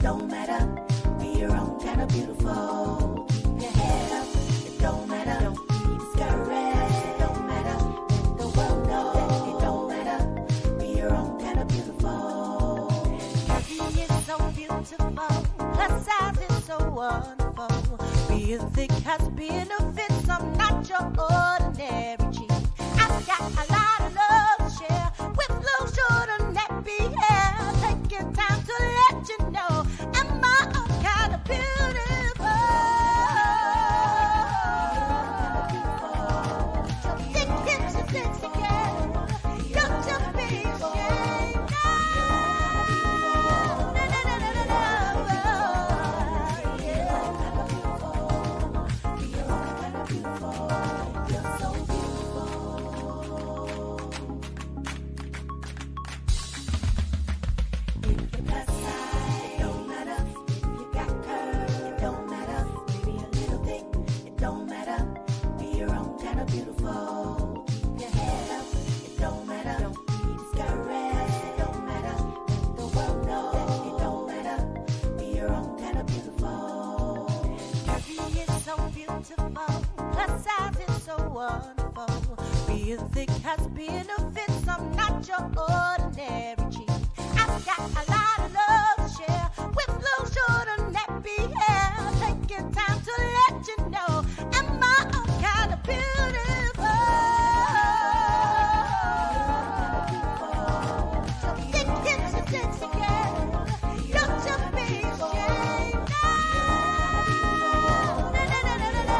don't matter. Be your own kind of beautiful. Keep your head up, it don't matter. Don't be discouraged, it don't matter. Let the world know that it don't matter. Be your own kind of beautiful. Beauty is so beautiful, her size is so wonderful. Being thick has benefits, I'm not your ordinary cheek. I've got a lot of love to share with little short and nappy hair. Taking time to let you know I'm my own kind of beautiful. So thick hips and sexy girl, don't you be ashamed. No, no, no, no, no, no. You're so beautiful. If you got size, it don't matter. If you got curves, it don't matter. Maybe a little thick, it don't matter. Be your own kind of beautiful. Keep your head up, it don't matter. Don't be discouraged, it don't matter. Let the world know that it don't matter. Be your own kind of beautiful. Beauty is so beautiful, her size is so wonderful. Being thick has benefits, I'm not your ordinary cheek. I've got a lot of love to share with little short and nappy hair. Taking time to let you know I'm my own kind of beautiful. So thick hips and sexy girl, don't you be ashamed. No, no, no, no, no,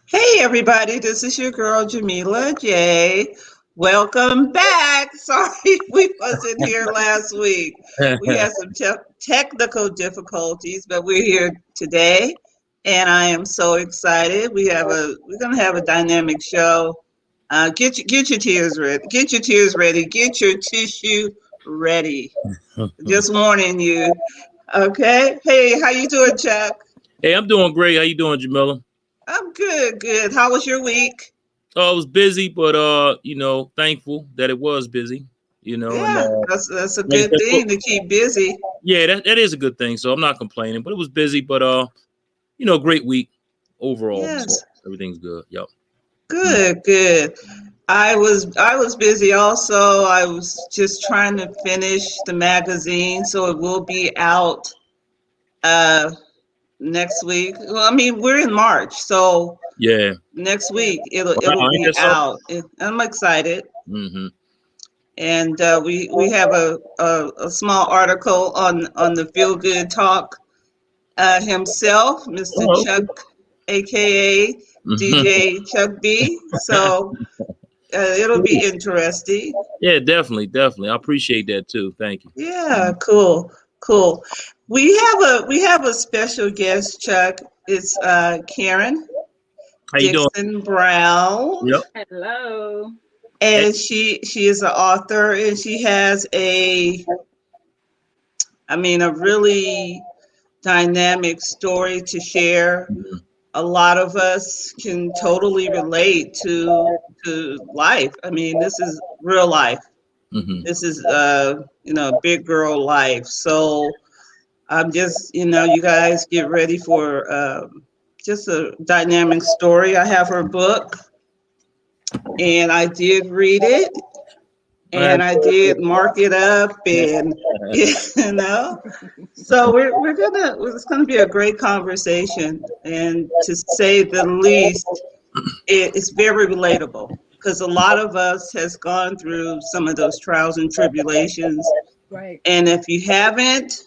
Hey everybody, this is your girl Jamila J. Welcome back. Sorry we wasn't here last week. We had some technical difficulties, but we're here today, and I am so excited. We're gonna have a dynamic show. Get your tears ready. Get your tears ready. Get your tissue ready. Just warning you. Okay. Hey, how you doing, Chuck? Hey, I'm doing great. How you doing, Jamila? I'm good. Good. How was your week? Oh, I was busy, but thankful that it was busy. Yeah, that's a good thing to keep busy. Yeah, that is a good thing. So I'm not complaining, but it was busy, but great week overall. Yes. So everything's good. Yep. Good, good. I was busy also. I was just trying to finish the magazine, so it will be out next week. Well, I mean, we're in March, so Yeah. next week it'll be out. I'm excited. Mm-hmm. And we have a small article on the Feel Good Talk himself, Mr. Chuck, aka DJ Chuck B. So it'll be interesting. Yeah, definitely. I appreciate that too. Thank you. Yeah, cool. We have a special guest, Chuck. It's Karen How you doing? Dickson-Brown. Yep. Hello. And she is an author, and she has a really dynamic story to share. A lot of us can totally relate to life. I mean, this is real life. Mm-hmm. This is big girl life. So I'm just, you guys get ready for just a dynamic story. I have her book, and I did read it, and I did mark it up, and so it's gonna be a great conversation, and to say the least, it's very relatable because a lot of us has gone through some of those trials and tribulations, Right. and if you haven't,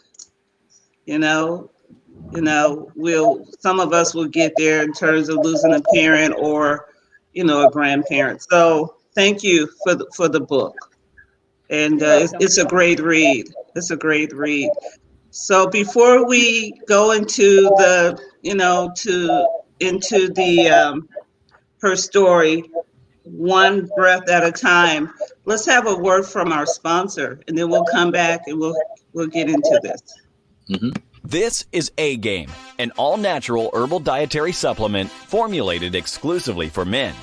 some of us will get there in terms of losing a parent or a grandparent. So thank you for the book, and it's a great read. It's a great read. So before we go into the her story, one breath at a time, let's have a word from our sponsor, and then we'll come back and we'll get into this. Mm-hmm. This is A-Game, an all-natural herbal dietary supplement formulated exclusively for men.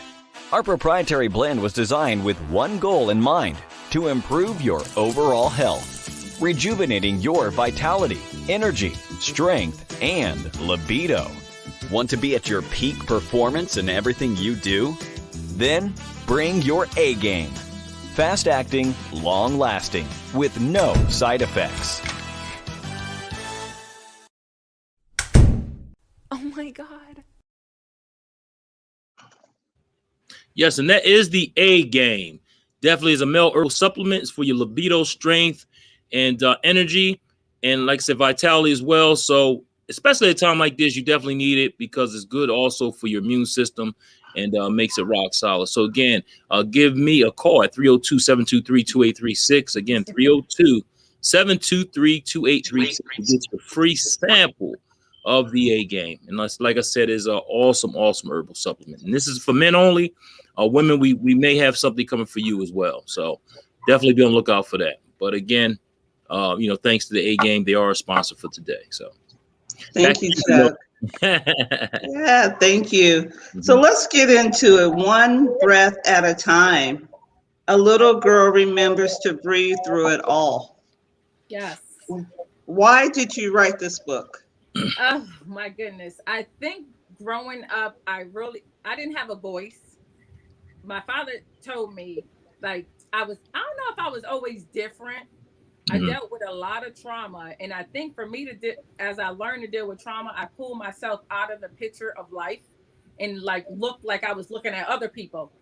Our proprietary blend was designed with one goal in mind: to improve your overall health, rejuvenating your vitality, energy, strength, and libido. Want to be at your peak performance in everything you do? Then bring your A-Game. Fast-acting, long-lasting, with no side effects. Oh my God. Yes, and that is the A-Game. Definitely is a male herbal supplement. It's for your libido, strength, and energy, and like I said, vitality as well. So especially at a time like this, you definitely need it because it's good also for your immune system and makes it rock solid. So again, give me a call at 302-723-2836. Again, 302-723-2836 to get your free sample of the A-Game. And like I said, is an awesome herbal supplement. And this is for men only. Women, we may have something coming for you as well. So definitely be on the lookout for that. But again, thanks to the A-Game, they are a sponsor for today. So Thank you, Chuck. Yeah, thank you. So let's get into it one breath at a time. A little girl remembers to breathe through it all. Yes. Why did you write this book? Oh my goodness. I think growing up, I didn't have a voice. My father told me, like, I don't know if I was always different. I dealt with a lot of trauma. And I think for me as I learned to deal with trauma, I pulled myself out of the picture of life and looked like I was looking at other people.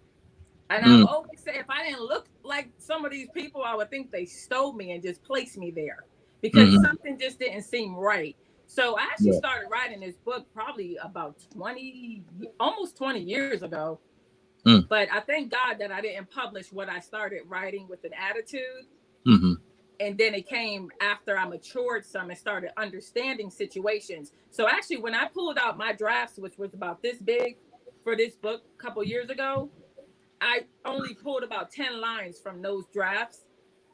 And I would always say, if I didn't look like some of these people, I would think they stole me and just placed me there because something just didn't seem right. So I actually started writing this book probably about almost 20 years ago. But I thank God that I didn't publish what I started writing with an attitude. And then it came after I matured some and started understanding situations. So actually, when I pulled out my drafts, which was about this big for this book a couple years ago, I only pulled about 10 lines from those drafts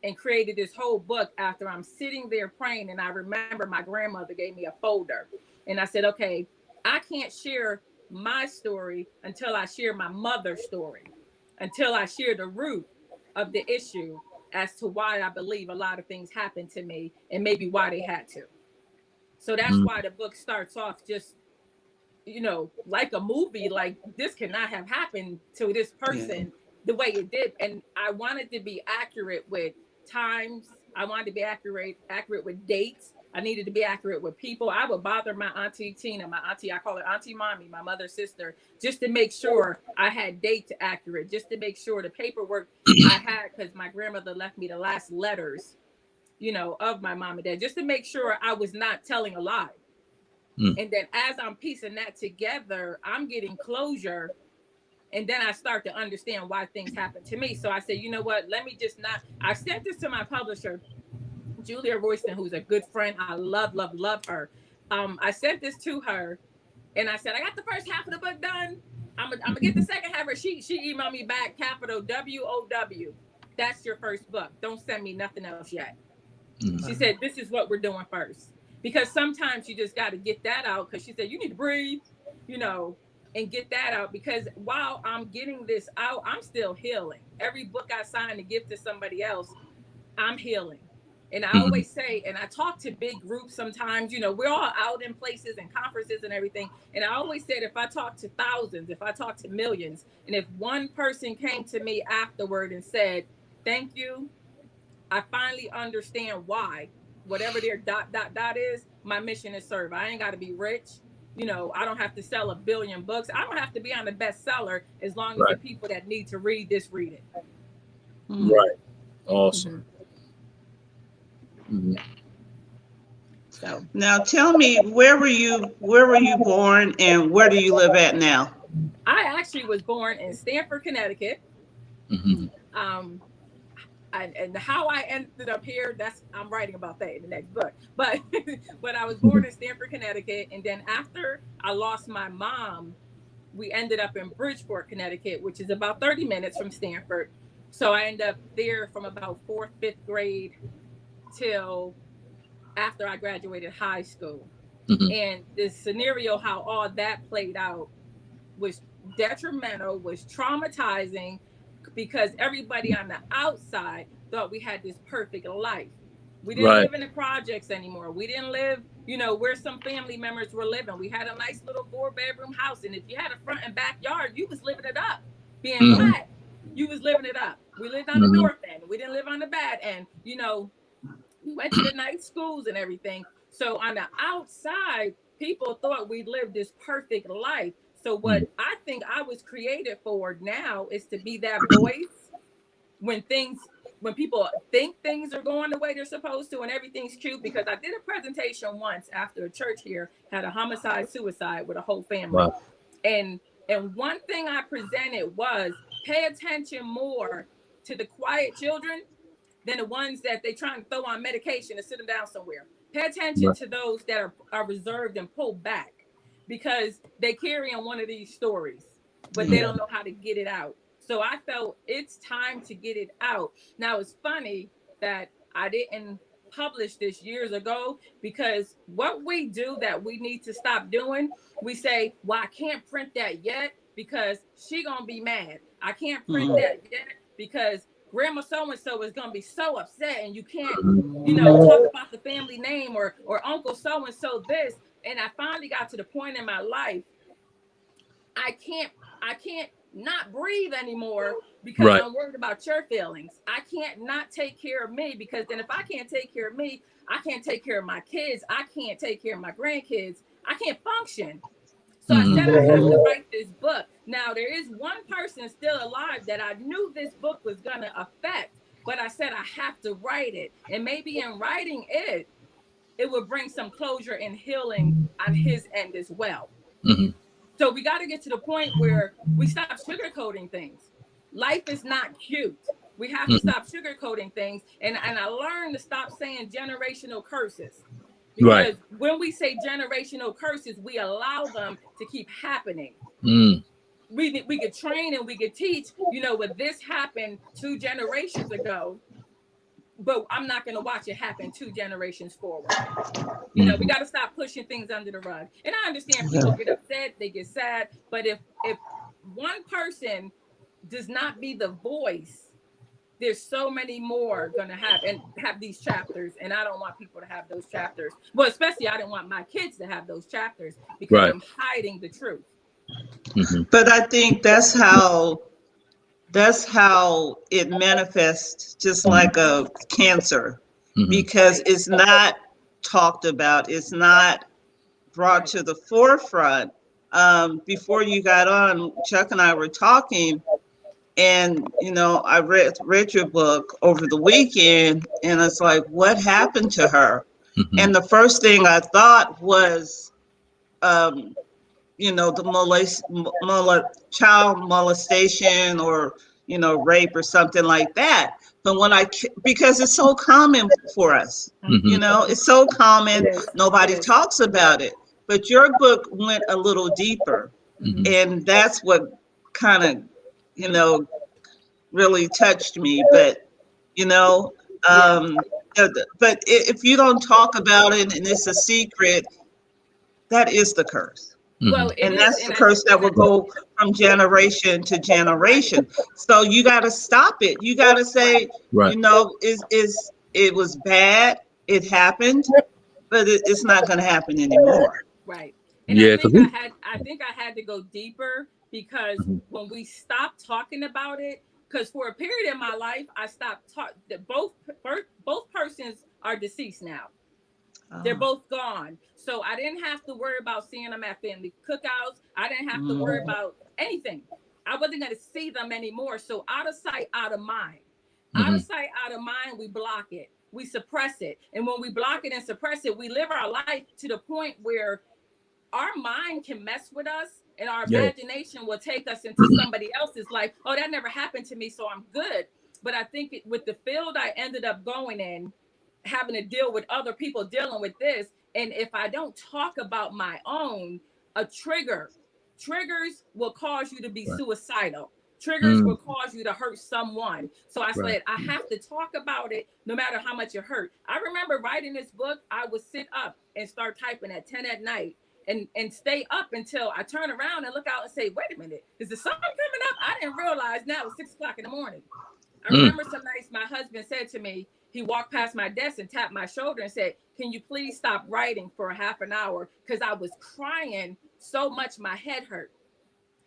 and created this whole book after I'm sitting there praying. And I remember my grandmother gave me a folder. And I said, okay, I can't share my story until I share my mother's story, until I share the root of the issue as to why I believe a lot of things happened to me and maybe why they had to. So that's why the book starts off just, like a movie, like this cannot have happened to this person the way it did. And I wanted to be accurate with times. I wanted to be accurate with dates. I needed to be accurate with people. I would bother my auntie Tina, I call her Auntie Mommy, my mother's sister, just to make sure I had dates accurate, just to make sure the paperwork I had, because my grandmother left me the last letters, of my mom and dad, just to make sure I was not telling a lie. And then as I'm piecing that together, I'm getting closure. And then I start to understand why things happen to me. So I said, you know what, let me just not, I sent this to my publisher, Julia Royston, who's a good friend. I love her. I sent this to her and I said, I got the first half of the book done. I'm gonna get the second half. She emailed me back, capital WOW. That's your first book. Don't send me nothing else yet. She said, this is what we're doing first. Because sometimes you just got to get that out. Because she said, you need to breathe, and get that out. Because while I'm getting this out, I'm still healing. Every book I sign to give to somebody else, I'm healing. And I always say, and I talk to big groups sometimes, we're all out in places and conferences and everything. And I always said, if I talk to thousands, if I talk to millions, and if one person came to me afterward and said, thank you, I finally understand why, whatever their ... is, my mission is served. I ain't got to be rich. I don't have to sell 1 billion books. I don't have to be on the bestseller as long as the people that need to read this, read it. Right. Awesome. So now tell me, where were you born and where do you live at now? I actually was born in Stamford, Connecticut. And how I ended up here, I'm writing about that in the next book. But I was born in Stamford, Connecticut, and then after I lost my mom, we ended up in Bridgeport, Connecticut, which is about 30 minutes from Stamford. So I ended up there from about 4th, 5th grade till after I graduated high school. Mhm. And the scenario, how all that played out, was detrimental, was traumatizing, because everybody on the outside thought we had this perfect life. We didn't Right. live in the projects anymore. We didn't live, where some family members were living. We had a nice little 4-bedroom house, and if you had a front and backyard, you was living it up. Being Mhm. black, you was living it up. We lived on the Mhm. north end. We didn't live on the bad end. We went to the nice schools and everything. So on the outside, people thought we lived this perfect life. So Mhm. what I think I was created for now is to be that voice when people think things are going the way they're supposed to and everything's cute. Because I did a presentation once after a church here had a homicide suicide with a whole family. Wow. And one thing I presented was, pay attention more to the quiet children than the ones that they trying to throw on medication and sit them down somewhere. Pay attention Right. to those that are reserved and pulled back, because they carry on one of these stories, but they Yeah. don't know how to get it out. So I felt it's time to get it out. Now it's funny that I didn't publish this years ago, because what we do that we need to stop doing, we say, well, I can't print that yet because she gonna be mad. I can't print Mhm. that yet because grandma so and so is gonna be so upset, and you can't, Mhm. talk about the family name, or uncle so and so this. And I finally got to the point in my life, I can't not breathe anymore because Right. I'm worried about your feelings. I can't not take care of me, because then if I can't take care of me, I can't take care of my kids. I can't take care of my grandkids. I can't function. So I Mhm. said I have to write this book. Now there is one person still alive that I knew this book was gonna affect, but I said I have to write it. And maybe in writing it, it would bring some closure and healing on his end as well. Mhm. So we got to get to the point where we stop sugarcoating things. Life is not cute. We have to Mhm. stop sugarcoating things. And I learned to stop saying generational curses. Right. Because when we say generational curses, we allow them to keep happening. Mm. We could train and we could teach, what this happened 2 generations ago, but I'm not going to watch it happen 2 generations forward. We Mhm. got to stop pushing things under the rug. And I understand people get upset, they get sad, but if one person does not be the voice, there's so many more gonna have these chapters, and I don't want people to have those chapters. Well, especially I don't want my kids to have those chapters, because Right. I'm hiding the truth. Mhm. But I think that's how it manifests, just Mhm. like a cancer, Mhm. because Right, it's not talked about, it's not brought right. to the forefront. Before you got on, Chuck and I were talking, and I read your book over the weekend, and it's like, what happened to her? Mhm. And the first thing I thought was, um, the child molestation, or rape or something like that. But because it's so common for us, Mhm. it's so common, It is. It nobody is. talks about it. But your book went a little deeper, Mhm. and that's what kind of you know really touched me. But you know Yeah. um but if you don't talk about it and it's a secret, that is the curse. Well, Mhm. it And is, that's and the I curse that will go from generation to right, generation. So you got to stop it. You got to right. say, Right. is it was bad, it happened, but it's not going to happen anymore. Right. And I Yeah, because think we. I had to go deeper, because Mhm. when we stopped talking about it, because for a period in my life, I stopped talk that both persons are deceased now. They're Oh. both gone. So I didn't have to worry about seeing them at family cookouts. I didn't have to worry Mm. about anything. I wasn't going to see them anymore. So out of sight, out of mind. Out of Mhm. sight, out of mind, we block it. We suppress it. And when we block it and suppress it, we live our life to the point where our mind can mess with us, and our Yeah. imagination will take us into somebody else's life. Oh, that never happened to me, so I'm good. But I think with the field I ended up going in, having to deal with other people dealing with this, and if I don't talk about my own, a triggers will cause you to be Right. suicidal. Triggers will cause you to hurt someone. So I said, I have to talk about it no matter how much it hurt. I remember writing this book, I would sit up and start typing at 10 at night and stay up until I turn around and look out and say, wait a minute, is the sun coming up? I didn't realize now it's 6 o'clock in the morning. I remember some nights my husband said to me, he walked past my desk and tapped my shoulder and said, can you please stop writing for a half an hour? Because I was crying so much my head hurt.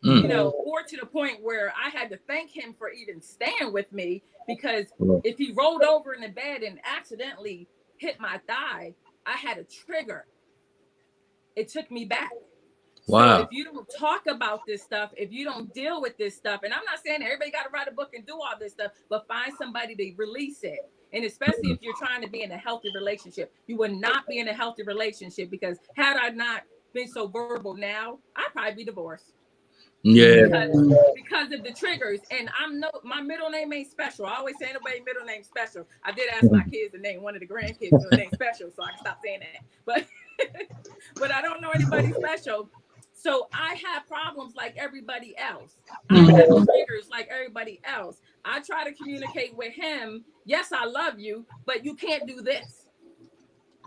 You know, or to the point where I had to thank him for even staying with me, because if he rolled over in the bed and accidentally hit my thigh, I had a trigger. It took me back. Wow. So if you don't talk about this stuff, if you don't deal with this stuff, and I'm not saying that everybody got to write a book and do all this stuff, but find somebody to release it. And especially if you're trying to be in a healthy relationship, you would not be in a healthy relationship, because had I not been so verbal now, I'd probably be divorced. Yeah. Because of the triggers. And my middle name ain't special. I always say nobody middle name special. I did ask my kids to name one of the grandkids middle name special, so I can stop saying that. But I don't know anybody special. So I have problems like everybody else. I have triggers like everybody else. I try to communicate with him. Yes, I love you, but you can't do this.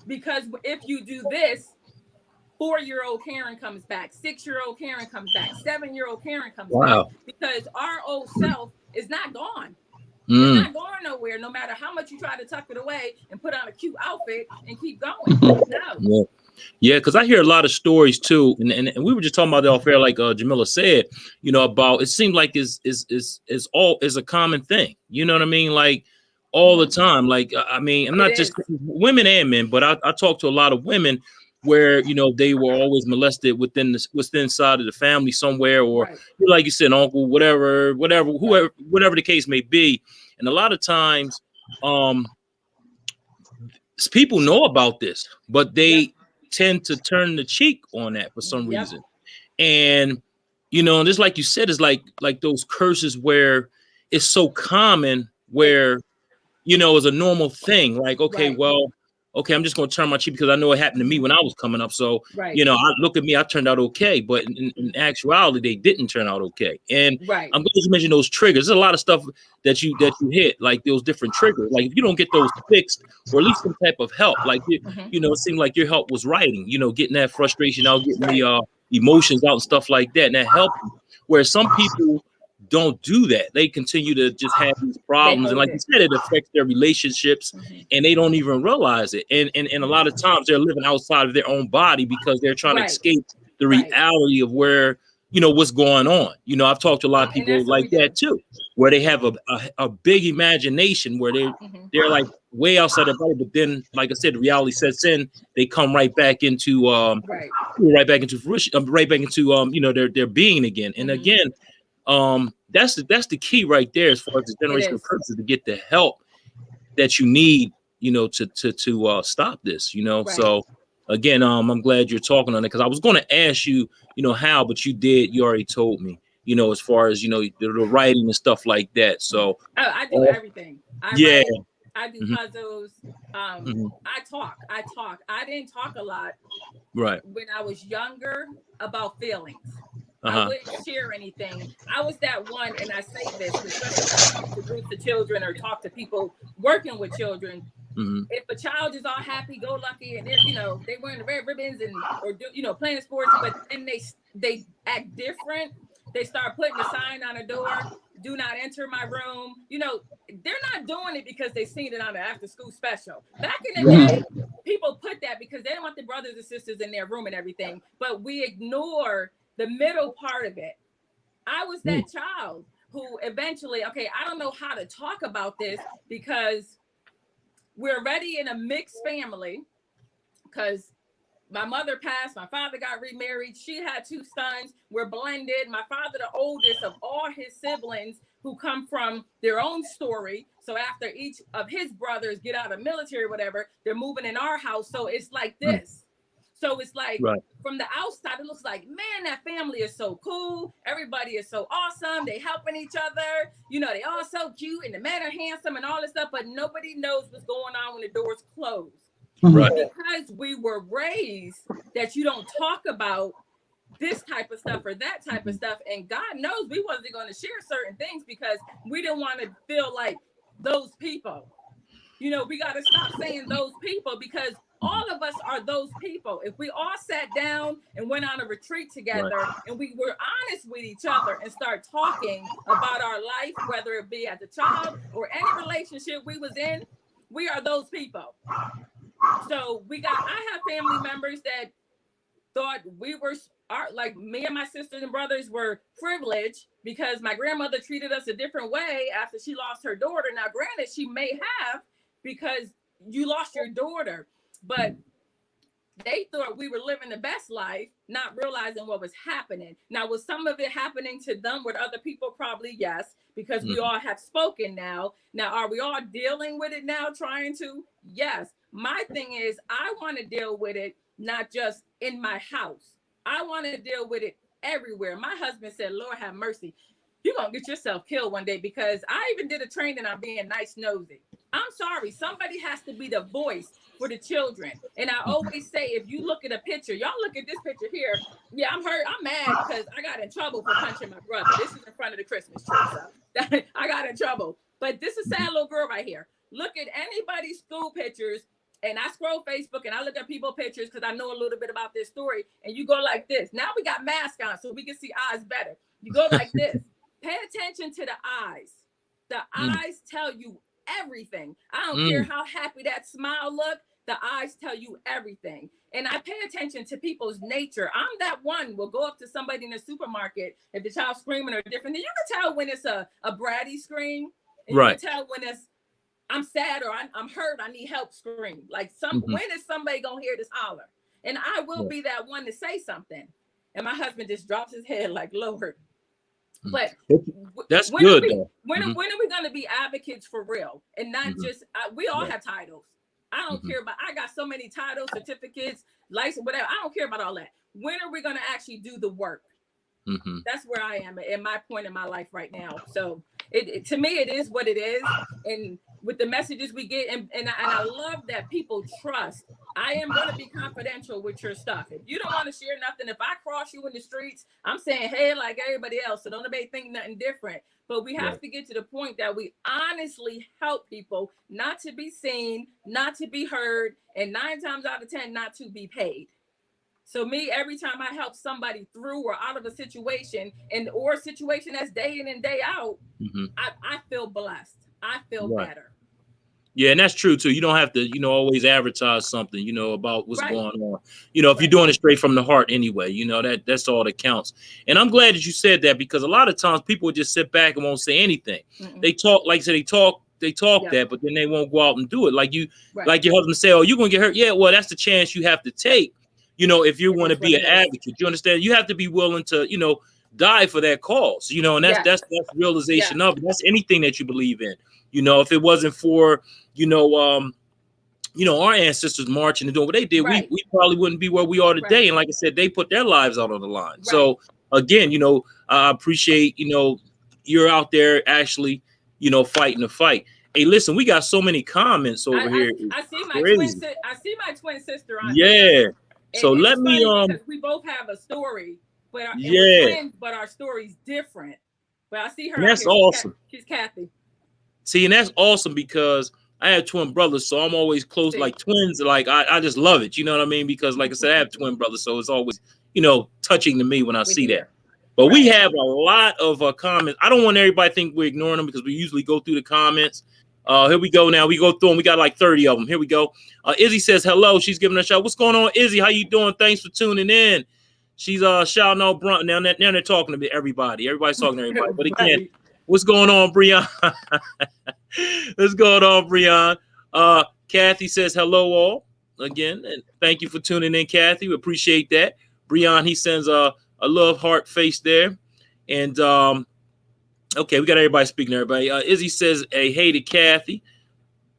Because if you do this, 4-year-old Karen comes back, 6-year-old Karen comes back, 7-year-old Karen comes back, because our old self is not gone. It's not going nowhere, no matter how much you try to tuck it away and put on a cute outfit and keep going. No. Yeah, because I hear a lot of stories too, and we were just talking about the off air, like Jamila said, you know, about it seemed like is a common thing. You know what I mean? Like all the time. Like I mean, I'm not just women and men, but I talk to a lot of women where, you know, they were always molested within inside of the family somewhere, or like you said, uncle, whatever, whoever, whatever the case may be. And a lot of times, people know about this, but they tend to turn the cheek on that for some reason. And, you know, and it's like you said, it's like those curses where it's so common, where, you know, it's a normal thing. Like, okay, well, okay, I'm just going to turn my cheek because I know it happened to me when I was coming up. So, you know, I look at me, I turned out okay. But in actuality, they didn't turn out okay. And I'm going to mention those triggers. There's a lot of stuff that you hit, like those different triggers. Like if you don't get those fixed, or at least some type of help, like, you know, it seemed like your help was writing, you know, getting that frustration out, getting the emotions out and stuff like that. And that helped you. Where some people don't do that. They continue to just have these problems. And like you said, it affects their relationships and they don't even realize it. And a lot of times they're living outside of their own body because they're trying to escape the reality of where, you know, what's going on. You know, I've talked to a lot of people like that too, where they have a big imagination where they're like way outside their body, but then, like I said, the reality sets in, they come right back into fruition, right back into you know, their being again. And again, that's the key right there, as far as the generational curses, to get the help that you need, you know, to stop this, you know. So again, I'm glad you're talking on it, because I was going to ask you, you know, how, but you already told me, you know, as far as, you know, the writing and stuff like that. So I do everything. I do puzzles. I talk. I didn't talk a lot when I was younger about feelings. I wouldn't share anything. I was that one, and I say this, especially when I talk to groups of children or talk to people working with children. If a child is all happy-go-lucky and they're, you know, they wearing the red ribbons and or do, you know, playing sports, but then they act different. They start putting a sign on the door, "Do not enter my room." You know, they're not doing it because they've seen it on the after-school special. Back in the day, people put that because they don't want the brothers and sisters in their room and everything, but we ignore the middle part of it. I was that child who eventually, okay, I don't know how to talk about this because we're already in a mixed family, because my mother passed, my father got remarried, she had 2 sons, we're blended. My father, the oldest of all his siblings who come from their own story. So after each of his brothers get out of military or whatever, they're moving in our house. So it's like this. So it's like from the outside, it looks like, man, that family is so cool. Everybody is so awesome. They helping each other. You know, they all so cute and the men are handsome and all this stuff, but nobody knows what's going on when the doors close. Because we were raised that you don't talk about this type of stuff or that type of stuff. And God knows we wasn't going to share certain things because we didn't want to feel like those people. You know, we got to stop saying those people because all of us are those people. If we all sat down and went on a retreat together and we were honest with each other and start talking about our life, whether it be as a child or any relationship we was in, we are those people. So I have family members that thought we were like me and my sisters and brothers were privileged because my grandmother treated us a different way after she lost her daughter. Now, granted, she may have because you lost your daughter, but they thought we were living the best life, not realizing what was happening. Now, was some of it happening to them with other people? Probably yes, because we all have spoken now. Now, are we all dealing with it now, trying to? Yes. My thing is, I want to deal with it, not just in my house. I want to deal with it everywhere. My husband said, Lord have mercy, you're going to get yourself killed one day because I even did a training on being nice nosy. I'm sorry. Somebody has to be the voice for the children. And I always say, if you look at a picture, y'all look at this picture here. Yeah, I'm hurt. I'm mad because I got in trouble for punching my brother. This is in front of the Christmas tree. So I got in trouble. But this is a sad little girl right here. Look at anybody's school pictures. And I scroll Facebook and I look at people's pictures because I know a little bit about this story. And you go like this. Now we got masks on so we can see eyes better. You go like this. Pay attention to the eyes. The eyes tell you everything. I don't care how happy that smile look. The eyes tell you everything. And I pay attention to people's nature. I'm that one will go up to somebody in the supermarket if the child's screaming or different. Then you can tell when it's a bratty scream. And you can tell when it's I'm sad or I'm hurt, I need help scream. Like when is somebody gonna hear this holler? And I will be that one to say something. And my husband just drops his head like, Lord. But that's good. When are we gonna be advocates for real? And not just we all have titles. I don't care about I got so many titles, certificates, license, whatever. I don't care about all that. When are we gonna actually do the work? That's where I am at my point in my life right now. So to me, it is what it is. And with the messages we get, and I love that people trust. I am going to be confidential with your stuff. If you don't want to share nothing, if I cross you in the streets, I'm saying, hey, like everybody else. So don't nobody think nothing different. But we have to get to the point that we honestly help people not to be seen, not to be heard, and 9 times out of 10, not to be paid. So me, every time I help somebody through or out of a situation or a situation that's day in and day out, I feel blessed. I feel better. Yeah, and that's true too. You don't have to, always advertise something, about what's going on. If you're doing it straight from the heart anyway, that's all that counts. And I'm glad that you said that because a lot of times people just sit back and won't say anything. They talk, like I said, they talk that, but then they won't go out and do it. Like like your husband say, oh, you're gonna get hurt. Yeah, well, that's the chance you have to take. If you want to be an advocate, you understand, you have to be willing to, die for that cause, and that's realization of it. That's anything that you believe in. If it wasn't for, our ancestors marching and doing what they did, we probably wouldn't be where we are today. And like I said, they put their lives out on the line. So again, I appreciate, you're out there actually, fighting the fight. Hey, listen, we got so many comments over here. I see my twin sister on there. So let me because we both have a story, but we're twins, but our story's different. But I see her. That's awesome. She's Kathy. See, and that's awesome because I have twin brothers, so I'm always close, like twins. Like I just love it. You know what I mean? Because like I said, I have twin brothers, so it's always touching to me when I see that. But we have a lot of comments. I don't want everybody to think we're ignoring them because we usually go through the comments. Here we go now. We go through them. We got like 30 of them. Here we go. Izzy says hello. She's giving a shout. What's going on, Izzy? How you doing? Thanks for tuning in. She's shouting out Brunt. Now they're talking to everybody. Everybody's talking to everybody. But again, what's going on, Breon? What's going on, Breon? Kathy says hello all again. And thank you for tuning in, Kathy. We appreciate that. Breon, he sends a love heart face there. And okay, we got everybody speaking to everybody. Izzy says a hey to Kathy.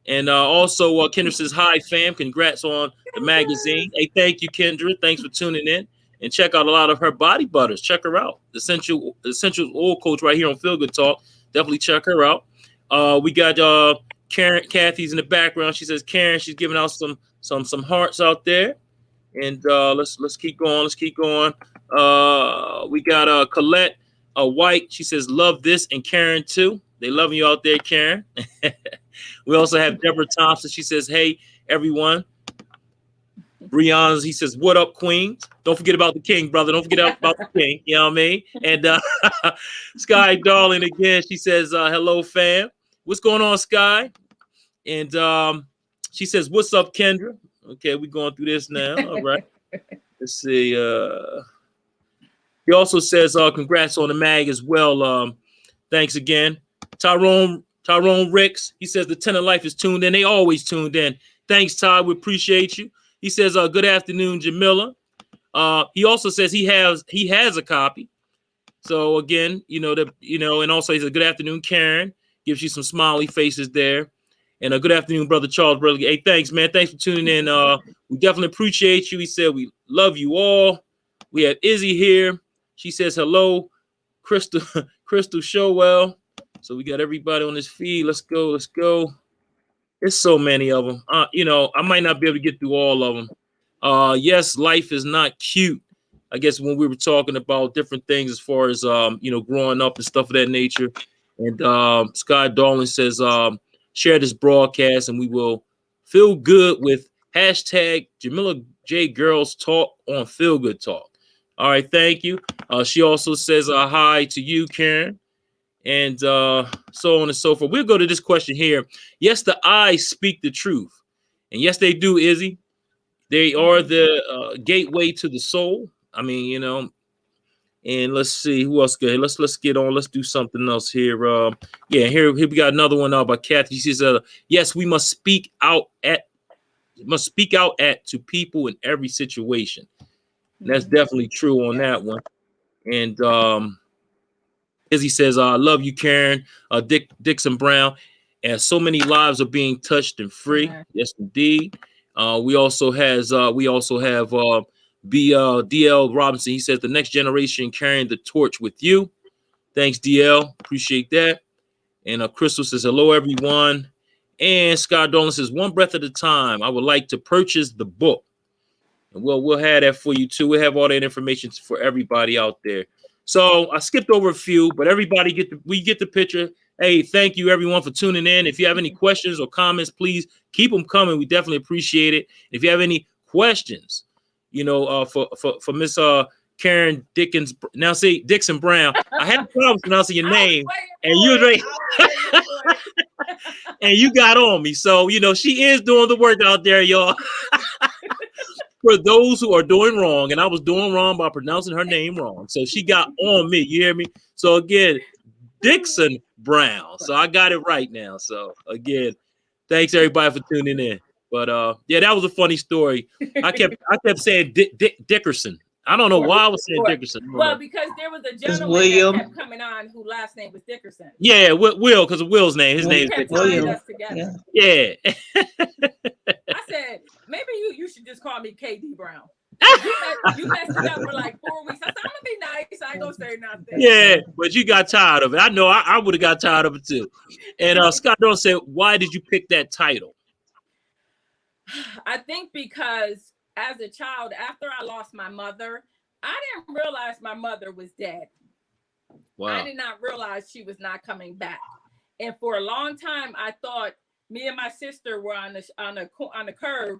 And also Kendra says, hi, fam. Congrats on the magazine. Hey, thank you, Kendra. Thanks for tuning in. And check out a lot of her body butters. Check her out. The Essential Oil Coach right here on Feel Good Talk. Definitely check her out. We got Karen. Kathy's in the background. She says, Karen, she's giving out some hearts out there. And let's keep going. Let's keep going. We got Colette White. She says, love this, and Karen too. They loving you out there, Karen. We also have Deborah Thompson. She says, hey, everyone. Breon, he says, what up, Queens? Don't forget about the king, brother. Don't forget about the king. You know what I mean? And Sky Darling again. She says, hello, fam. What's going on, Sky? And she says, what's up, Kendra? Okay, we're going through this now. All right. Let's see. He also says, congrats on the mag as well. Thanks again. Tyrone Ricks. He says the 10 of life is tuned in. They always tuned in. Thanks, Ty. We appreciate you. He says, good afternoon, Jamila. He also says he has a copy. So again, and also he says, good afternoon, Karen. Gives you some smiley faces there. And good afternoon, Brother Charles. Brother, hey, thanks, man. Thanks for tuning in. We definitely appreciate you. He said we love you all. We have Izzy here. She says hello, Crystal Showell. So we got everybody on this feed. Let's go. There's so many of them. I might not be able to get through all of them. Yes, life is not cute. I guess when we were talking about different things as far as growing up and stuff of that nature. And Scott Darling says, share this broadcast and we will feel good with hashtag Jamila J Girls Talk on Feel Good Talk. All right, thank you. She also says hi to you, Karen. And so on and so forth. We'll go to this question here. Yes, the eyes speak the truth. And yes, they do, Izzy. They are the gateway to the soul. I mean, and let's see who else good. Let's get on. Let's do something else here. Here we got another one by Kathy. She says, yes, we must speak out at to people in every situation. And that's definitely true on that one. And Izzy says, I love you, Karen, Dickson-Brown. And so many lives are being touched and free. Mm-hmm. Yes, indeed. We also have DL Robinson. He says the next generation carrying the torch with you. Thanks, DL. Appreciate that. And Crystal says, hello, everyone. And Scott Dolan says, one breath at a time. I would like to purchase the book. And we'll have that for you too. We'll have all that information for everybody out there. So I skipped over a few, but everybody get the picture. Hey, thank you everyone for tuning in. If you have any questions or comments, please keep them coming. We definitely appreciate it. If you have any questions, for Miss Karen Dickson-Brown. I had problems pronouncing your name, and you was ready, and you got on me. So she is doing the work out there, y'all. For those who are doing wrong, and I was doing wrong by pronouncing her name wrong. So she got on me. You hear me? So again, Dickson-Brown. So I got it right now. So again, thanks everybody for tuning in. But that was a funny story. I kept saying Dickerson. I don't know why I was saying Dickerson. Well, because there was a gentleman that kept coming on whose last name was Dickerson. Yeah, Will, because of Will's name. His name is William. Us together. Yeah. I said, maybe you should just call me KD Brown. You messed it up for like 4 weeks. I said, I'm gonna be nice. I ain't gonna say nothing. Yeah, but you got tired of it. I know I would have got tired of it too. And Scott Dolan said, why did you pick that title? I think because as a child, after I lost my mother, I didn't realize my mother was dead. Wow. I did not realize she was not coming back. And for a long time, I thought me and my sister were on the curb.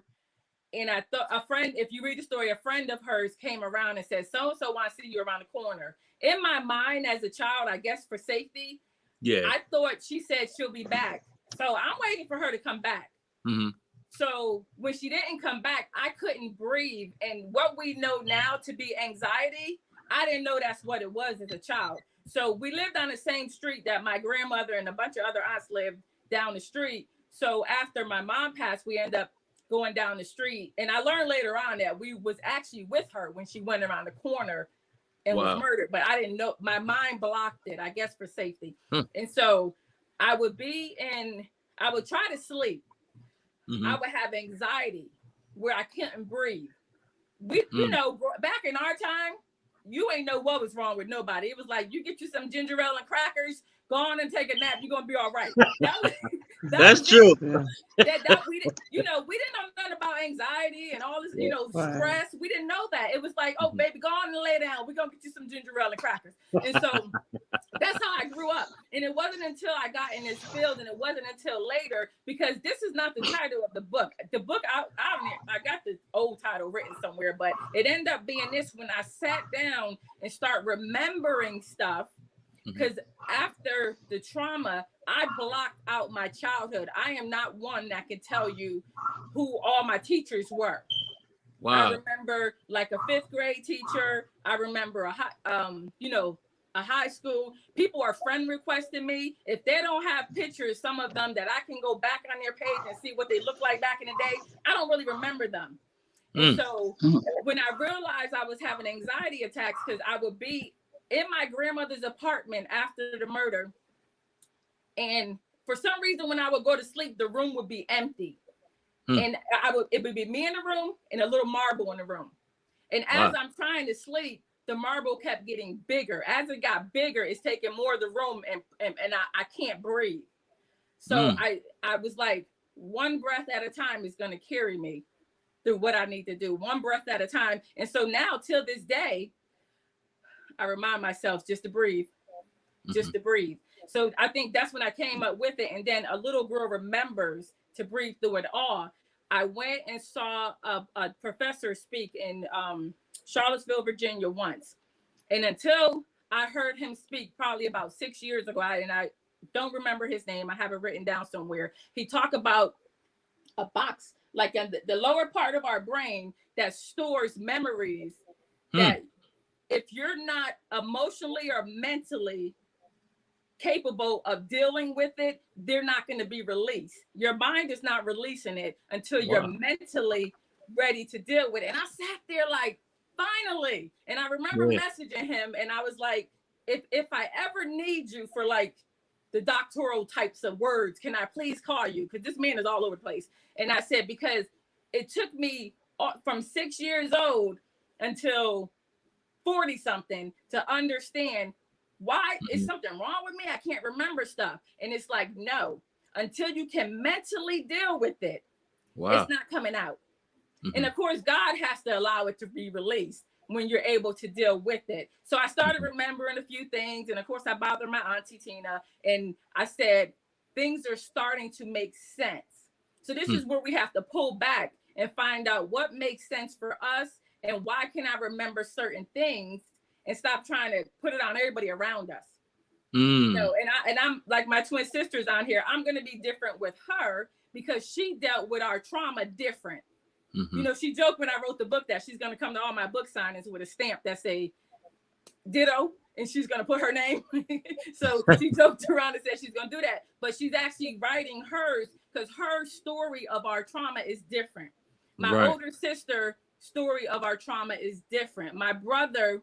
And I thought if you read the story, a friend of hers came around and said, so-and-so want to see you around the corner. In my mind as a child, I guess for safety, I thought she said she'll be back. So I'm waiting for her to come back. Mm-hmm. So when she didn't come back, I couldn't breathe. And what we know now to be anxiety, I didn't know that's what it was as a child. So we lived on the same street that my grandmother and a bunch of other aunts lived down the street. So after my mom passed, we ended up going down the street. And I learned later on that we was actually with her when she went around the corner and was murdered. But I didn't know. My mind blocked it, I guess, for safety. And so I would try to sleep. Mm-hmm. I would have anxiety where I couldn't breathe. Back in our time, you ain't know what was wrong with nobody. It was like, you get you some ginger ale and crackers, go on and take a nap. You're gonna be all right. That's true. That we didn't, we didn't know nothing about anxiety and all this, stress. We didn't know that. It was like, oh, baby, go on and lay down. We're gonna get you some ginger ale and crackers. And so that's how I grew up. And it wasn't until I got in this field, and it wasn't until later, because this is not the title of the book. The book, I got the old title written somewhere, but it ended up being this when I sat down and start remembering stuff. Because after the trauma, I blocked out my childhood. I am not one that can tell you who all my teachers were. Wow. I remember like a 5th grade teacher. I remember a high school. People are friend requesting me. If they don't have pictures, some of them that I can go back on their page and see what they look like back in the day, I don't really remember them. And so when I realized I was having anxiety attacks, because I would be in my grandmother's apartment after the murder, and for some reason when I would go to sleep, the room would be empty, and it would be me in the room and a little marble in the room, and as I'm trying to sleep, the marble kept getting bigger. As it got bigger, it's taking more of the room, and I can't breathe. So I was like, one breath at a time is going to carry me through what I need to do, one breath at a time. And so now, till this day, I remind myself just to breathe, just to breathe. So I think that's when I came up with it. And then a little girl remembers to breathe through it all. I went and saw a professor speak in Charlottesville, Virginia once. And until I heard him speak probably about 6 years ago, and I don't remember his name, I have it written down somewhere. He talked about a box, like in the lower part of our brain, that stores memories that if you're not emotionally or mentally capable of dealing with it, they're not going to be released. Your mind is not releasing it until you're mentally ready to deal with it. And I sat there like, finally. And I remember messaging him, and I was like, if I ever need you for like the doctoral types of words, can I please call you? Because this man is all over the place. And I said, because it took me from 6 years old until 40 something to understand why is something wrong with me. I can't remember stuff. And it's like, no, until you can mentally deal with it, it's not coming out. And of course, God has to allow it to be released when you're able to deal with it. So I started remembering a few things. And of course, I bothered my auntie Tina, and I said, things are starting to make sense. So this is where we have to pull back and find out what makes sense for us. And why can I remember certain things and stop trying to put it on everybody around us? And I'm like my twin sisters on here. I'm going to be different with her because she dealt with our trauma different. She joked when I wrote the book that she's going to come to all my book signings with a stamp that say ditto, and she's going to put her name. So she joked around and said she's going to do that. But she's actually writing hers because her story of our trauma is different. My older sister story of our trauma is different. My brother,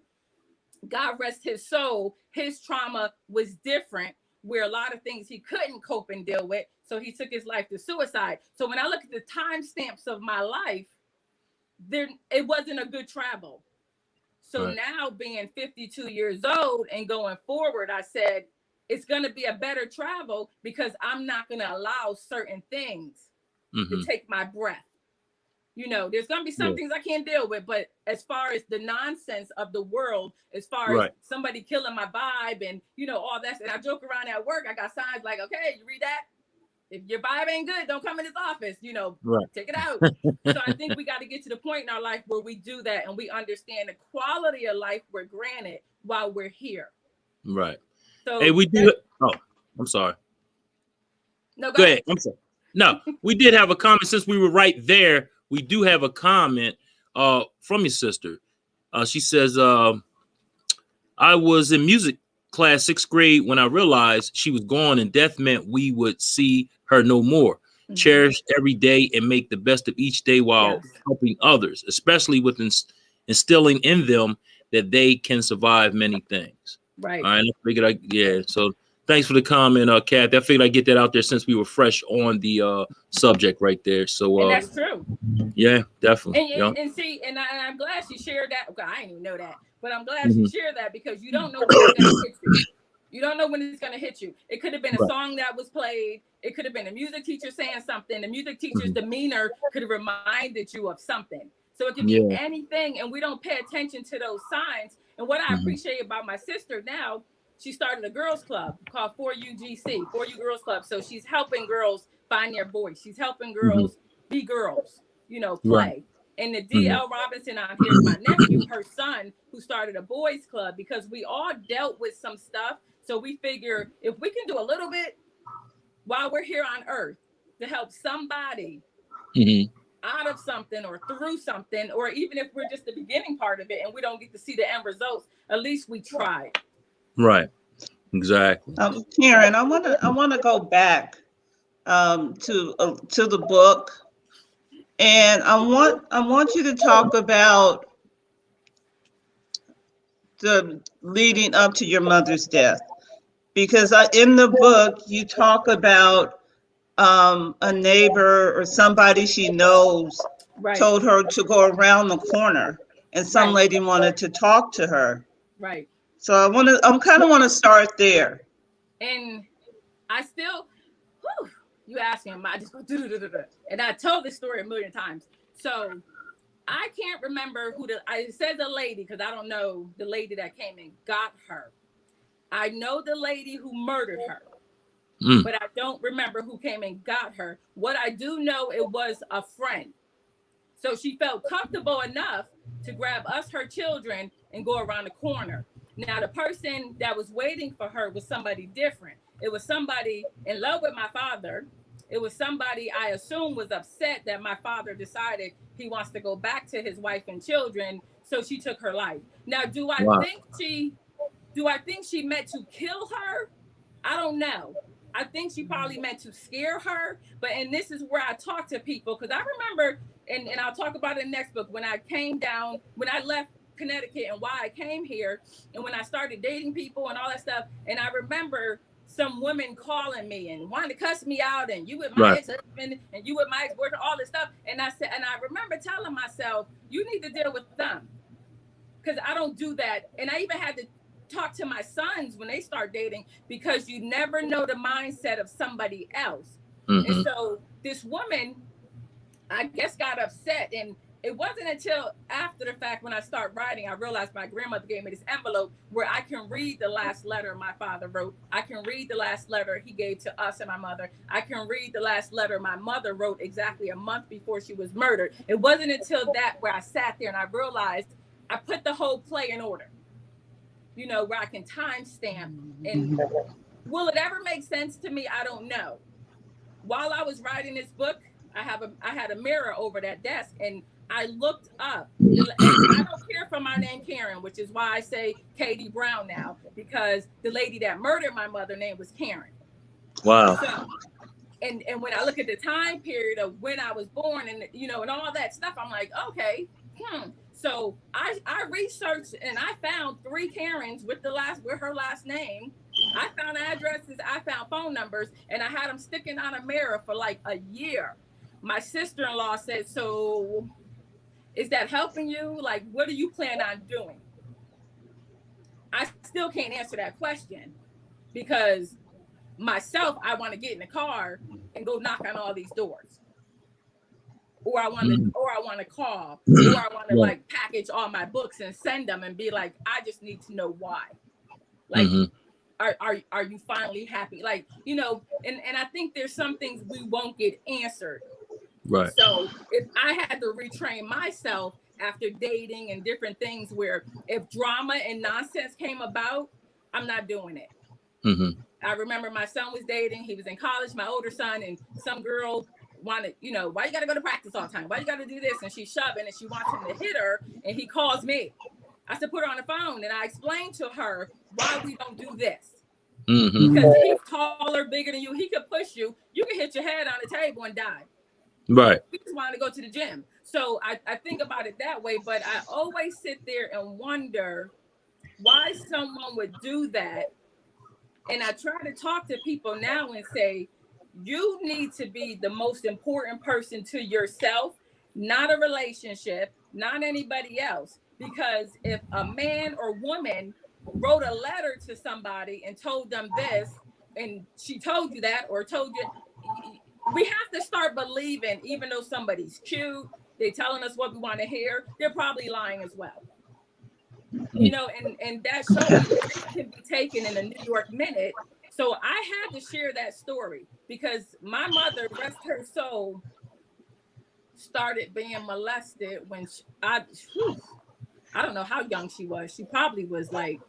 God rest his soul, his trauma was different, where a lot of things he couldn't cope and deal with, so he took his life to suicide. So when I look at the timestamps of my life, it wasn't a good travel. So now, being 52 years old and going forward, I said it's going to be a better travel because I'm not going to allow certain things to take my breath. There's going to be some things I can't deal with, but as far as the nonsense of the world, as far as somebody killing my vibe and, all that, and I joke around at work, I got signs like, okay, you read that? If your vibe ain't good, don't come in this office, take it out. So I think we got to get to the point in our life where we do that and we understand the quality of life we're granted while we're here. Right. So hey, we do. Oh, I'm sorry. No, go ahead. I'm sorry. No, we did have a comment since we were right there. We do have a comment from your sister. She says, I was in music class 6th grade when I realized she was gone, and death meant we would see her no more. Cherish every day and make the best of each day while helping others, especially with instilling in them that they can survive many things. Right. All right. I figured so Thanks for the comment, Kat. I figured I'd get that out there since we were fresh on the subject right there. So, And that's true. yeah, definitely. And see, and I'm glad she shared that. Okay, I didn't even know that, but I'm glad she shared that because you don't know when it's going to hit you. You don't know when it's going to hit you. It could have been a song that was played. It could have been a music teacher saying something. The music teacher's demeanor could have reminded you of something. So it could be anything, and we don't pay attention to those signs. And what I appreciate about my sister now, she started a girls club called 4UGC, 4U Girls Club. So she's helping girls find their voice. She's helping girls be girls, you know, play. Right. And the DL Robinson out here is my nephew, her son, who started a boys club because we all dealt with some stuff. So we figure if we can do a little bit while we're here on earth to help somebody out of something or through something, or even if we're just the beginning part of it and we don't get to see the end results, at least we tried. Right. Exactly. Karen, I want to go back to the book, and I want you to talk about the leading up to your mother's death, because in the book you talk about a neighbor or somebody she knows told her to go around the corner, and some lady wanted to talk to her. Right. So I kind of want to start there. And I still, you ask me, I just go and I told this story a million times. So I can't remember I said the lady because I don't know the lady that came and got her. I know the lady who murdered her, but I don't remember who came and got her. What I do know, it was a friend. So she felt comfortable enough to grab us, her children, and go around the corner. Now, the person that was waiting for her was somebody different. It was somebody in love with my father. It was somebody I assume was upset that my father decided he wants to go back to his wife and children, so she took her life. Now, do I think she meant to kill her? I don't know. I think she probably meant to scare her. And this is where I talk to people, because I remember, and I'll talk about it in the next book, when I came down, when I left Connecticut and why I came here, and when I started dating people and all that stuff. And I remember some women calling me and wanting to cuss me out, and you with my ex-husband and you with my ex-boyfriend, all this stuff. And I said, and I remember telling myself, you need to deal with them, because I don't do that. And I even had to talk to my sons when they start dating, because you never know the mindset of somebody else. And so this woman, I guess, got upset, and it wasn't until after the fact when I start writing, I realized my grandmother gave me this envelope where I can read the last letter my father wrote. I can read the last letter he gave to us and my mother. I can read the last letter my mother wrote exactly a month before she was murdered. It wasn't until that where I sat there and I realized I put the whole play in order, you know, where I can timestamp. And will it ever make sense to me? I don't know. While I was writing this book, I had a mirror over that desk, and I looked up. And I don't care for my name Karen, which is why I say Katie Brown now, because the lady that murdered my mother name was Karen. Wow. So, and when I look at the time period of when I was born, and you know, and all that stuff, I'm like, okay. So I researched, and I found 3 Karens with her last name. I found addresses, I found phone numbers, and I had them sticking on a mirror for like a year. My sister-in-law said, so is that helping you? Like, what do you plan on doing? I still can't answer that question, because myself, I want to get in the car and go knock on all these doors. Or I want to call, or I want to like package all my books and send them and be like, I just need to know why. Like, are you finally happy? Like, you know, and I think there's some things we won't get answered. Right. So if I had to retrain myself after dating and different things, where if drama and nonsense came about, I'm not doing it. I remember my son was dating, he was in college, my older son, and some girl wanted, you know, why you got to go to practice all the time? Why you got to do this? And she's shoving and she wants him to hit her, and he calls me. I said, put her on the phone, and I explained to her why we don't do this. Because he's taller, bigger than you, he could push you, you can hit your head on the table and die. Right. We just wanted to go to the gym. So I think about it that way, but I always sit there and wonder why someone would do that And I try to talk to people now and say, you need to be the most important person to yourself, not a relationship, not anybody else. Because if a man or woman wrote a letter to somebody and told them this, and she told you that, or told you, we have to start believing, even though somebody's cute, they're telling us what we want to hear, they're probably lying as well. You know, and that showed me that this can be taken in a New York Minute. So I had to share that story because my mother, rest her soul, started being molested when I don't know how young she was. She probably was like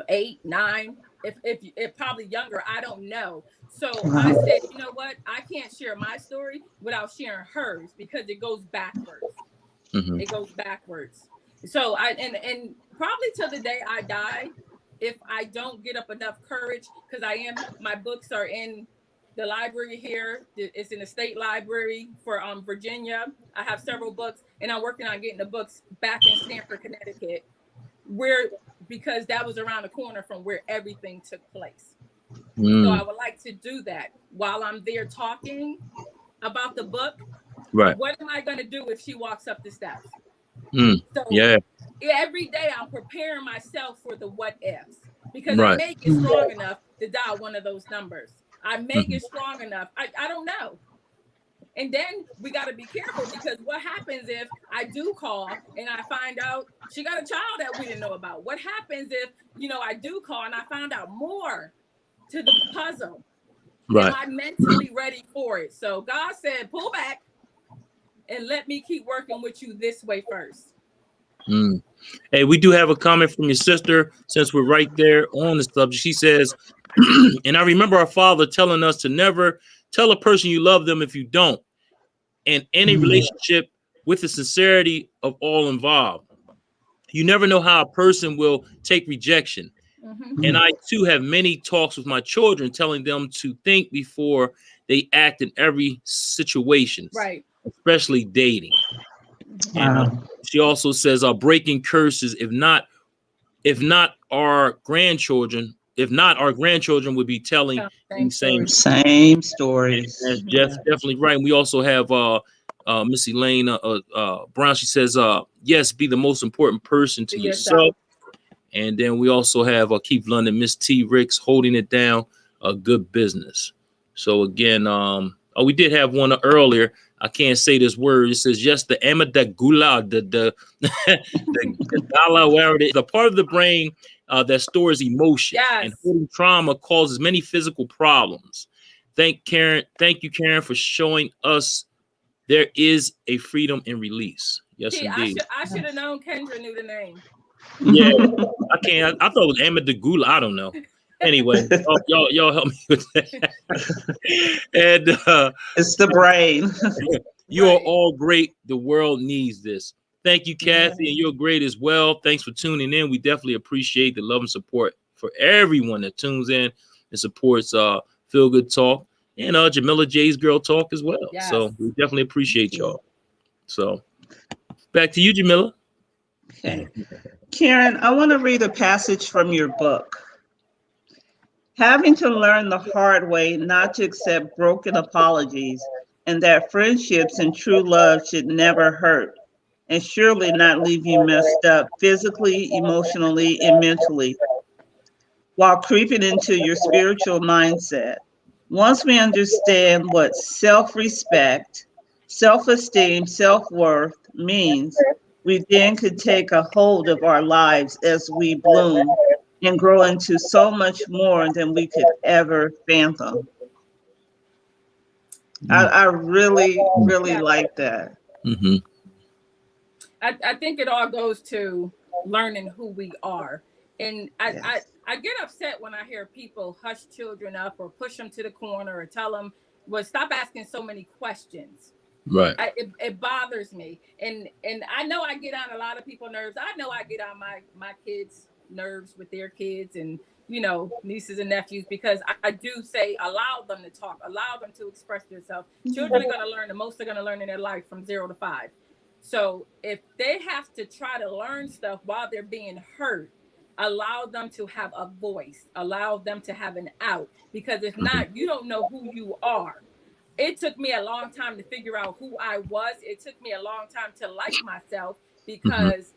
8, 9, if probably younger. I don't know. So I said, you know what? I can't share my story without sharing hers because it goes backwards. Mm-hmm. It goes backwards. So and probably till the day I die, if I don't get up enough courage, because my books are in the library here. It's in the state library for Virginia. I have several books, and I'm working on getting the books back in Stamford, Connecticut, because that was around the corner from where everything took place. So I would like to do that while I'm there talking about the book. Right. What am I going to do if she walks up the steps? So Yeah. every day I'm preparing myself for the what ifs, because Right. I may get strong enough to dial one of those numbers. I may get strong enough. I don't know. And then we got to be careful, because what happens if I do call and I find out she got a child that we didn't know about? What happens if, I do call and I found out more to the puzzle? Right. Am I mentally ready for it? So God said, pull back and let me keep working with you this way first. Hey, we do have a comment from your sister, since we're right there on the subject. She says, and I remember our father telling us to never tell a person you love them if you don't. And any relationship, with the sincerity of all involved. You never know how a person will take rejection. And I too have many talks with my children, telling them to think before they act in every situation, right? Especially dating. And she also says, breaking curses, if not our grandchildren, would be telling these same stories. And Jeff's definitely right. And we also have Miss Elaine Brown. She says, yes, be the most important person to yourself. And then we also have Keith London, Miss T. Ricks, holding it down, a good business. So again, we did have one earlier. I can't say this word. It says, yes, the amygdala, the whatever it is, the part of the brain that stores emotions. And holding trauma causes many physical problems. Thank you, Karen, for showing us there is a freedom in release. Yes, indeed. I should have known Kendra knew the name. Yeah, I can't. I thought it was amygdala. I don't know. Anyway, y'all help me with that. And it's the brain. You are all great. The world needs this. Thank you, Kathy, and you're great as well. Thanks for tuning in. We definitely appreciate the love and support for everyone that tunes in and supports Feel Good Talk and Jamila J's Girl Talk as well. Yes. So we definitely appreciate y'all. So back to you, Jamila. Okay. Karen, I want to read a passage from your book. Having to learn the hard way not to accept broken apologies, and that friendships and true love should never hurt, and surely not leave you messed up physically, emotionally, and mentally, while creeping into your spiritual mindset. Once we understand what self-respect, self-esteem, self-worth means, we then could take a hold of our lives as we bloom and grow into so much more than we could ever fathom. I really, really like that. I think it all goes to learning who we are. And I get upset when I hear people hush children up or push them to the corner or tell them, well, stop asking so many questions. Right. It bothers me. And I know I get on a lot of people's nerves. I know I get on my kids' nerves with their kids and, nieces and nephews, because I do say, allow them to talk, allow them to express themselves. Children are going to learn, the most they're going to learn in their life from 0 to 5. So if they have to try to learn stuff while they're being hurt, allow them to have a voice, allow them to have an out, because if not, you don't know who you are. It took me a long time to figure out who I was. It took me a long time to like myself, because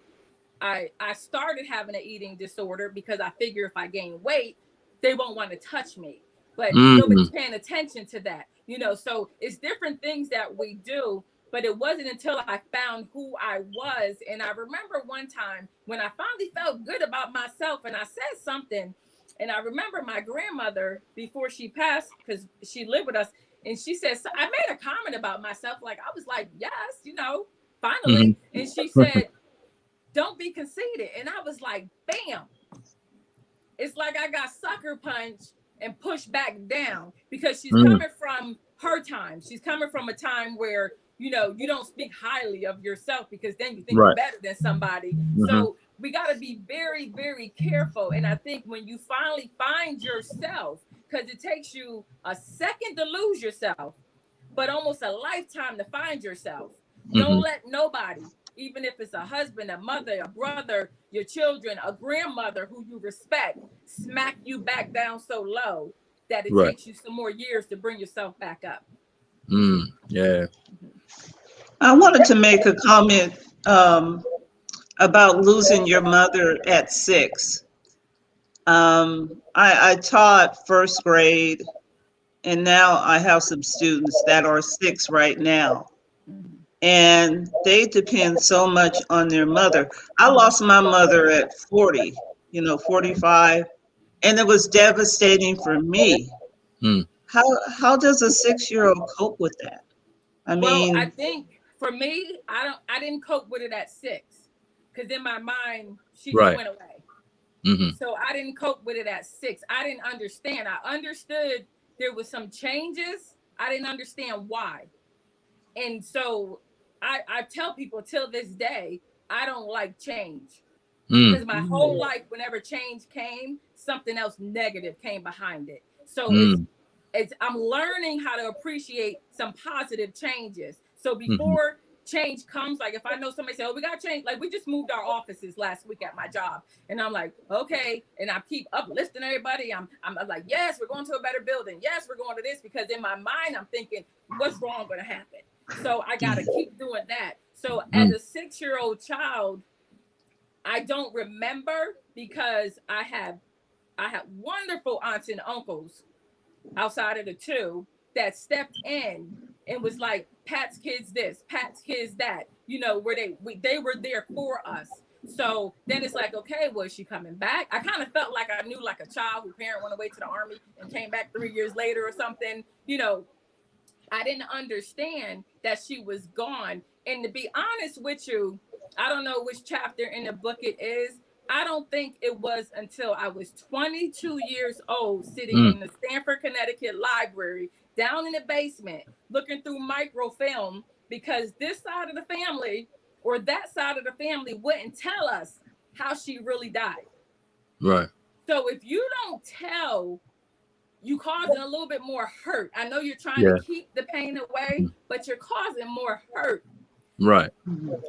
I started having an eating disorder because I figure if I gain weight, they won't want to touch me. But nobody's paying attention to that, so it's different things that we do. But it wasn't until I found who I was. And I remember one time when I finally felt good about myself and I said something. And I remember my grandmother, before she passed, because she lived with us, and she said, so I made a comment about myself. Like, I was like, yes, finally. And she said, don't be conceited. And I was like, bam. It's like I got sucker punched and pushed back down, because she's coming from her time. She's coming from a time where, you don't speak highly of yourself, because then you think you're better than somebody. So we got to be very, very careful. And I think when you finally find yourself, because it takes you a second to lose yourself, but almost a lifetime to find yourself. Don't let nobody, even if it's a husband, a mother, a brother, your children, a grandmother who you respect, smack you back down so low that it takes you some more years to bring yourself back up. Yeah. I wanted to make a comment about losing your mother at 6. I taught first grade, and now I have some students that are 6 right now. And they depend so much on their mother. I lost my mother at 40, 45, and it was devastating for me. How does a 6-year-old cope with that? Well, I think for me, I didn't cope with it at 6, because in my mind, she just went away. So I didn't cope with it at 6. I didn't understand. I understood there was some changes. I didn't understand why. And so I tell people till this day, I don't like change, because my whole life, whenever change came, something else negative came behind it. So I'm learning how to appreciate some positive changes. So before change comes, like if I know somebody say, oh, we got to change, like we just moved our offices last week at my job, and I'm like, okay, and I keep uplifting everybody. I'm like, yes, we're going to a better building, yes, we're going to this, because in my mind I'm thinking, what's wrong going to happen? So I got to keep doing that. So as a 6-year-old child, I don't remember, because I had wonderful aunts and uncles outside of the 2 that stepped in and was like, Pat's kids this, Pat's kids that, where they were there for us. So then it's like, okay, well, is she coming back? I kind of felt like I knew, like a child whose parent went away to the army and came back 3 years later or something. I didn't understand that she was gone. And to be honest with you, I don't know which chapter in the book it is. I don't think it was until I was 22 years old, sitting in the Stamford, Connecticut library, down in the basement, looking through microfilm, because this side of the family or that side of the family wouldn't tell us how she really died. Right. So if you don't tell, you causing a little bit more hurt. I know you're trying to keep the pain away, but you're causing more hurt. Right.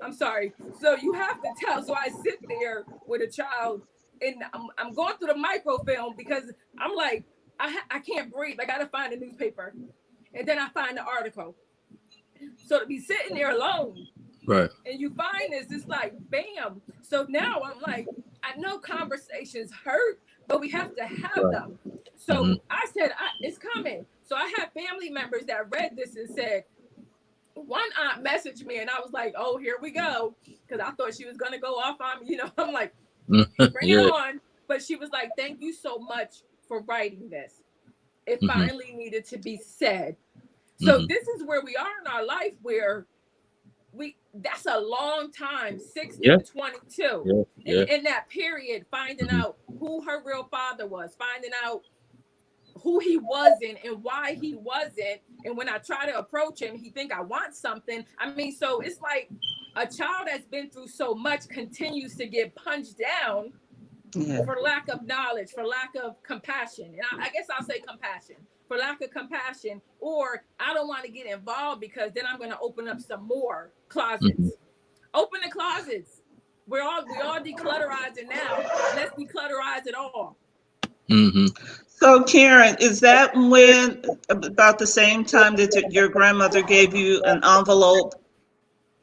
I'm sorry. So you have to tell. So I sit there with a child, and I'm going through the microfilm, because I'm like, I can't breathe. I got to find a newspaper. And then I find the article. So to be sitting there alone, right, and you find this, it's like, bam. So now I'm like, I know conversations hurt, but we have to have them. So I said, it's coming. So I had family members that read this and said, one aunt messaged me, and I was like, oh, here we go. Because I thought she was going to go off on me. I'm like, bring it on. But she was like, thank you so much for writing this. It finally needed to be said. So this is where we are in our life, where that's a long time, 60 to 22. In that period, finding out who her real father was, finding out who he wasn't and why he wasn't. And when I try to approach him, he think I want something. I mean, so it's like a child that's been through so much continues to get punched down for lack of knowledge, for lack of compassion. And I guess I'll say compassion. For lack of compassion, or I don't want to get involved, because then I'm going to open up some more closets. Open the closets. we all declutterizing now. Let's declutterize it all. Mm-hmm. So, Karen, is that when about the same time that your grandmother gave you an envelope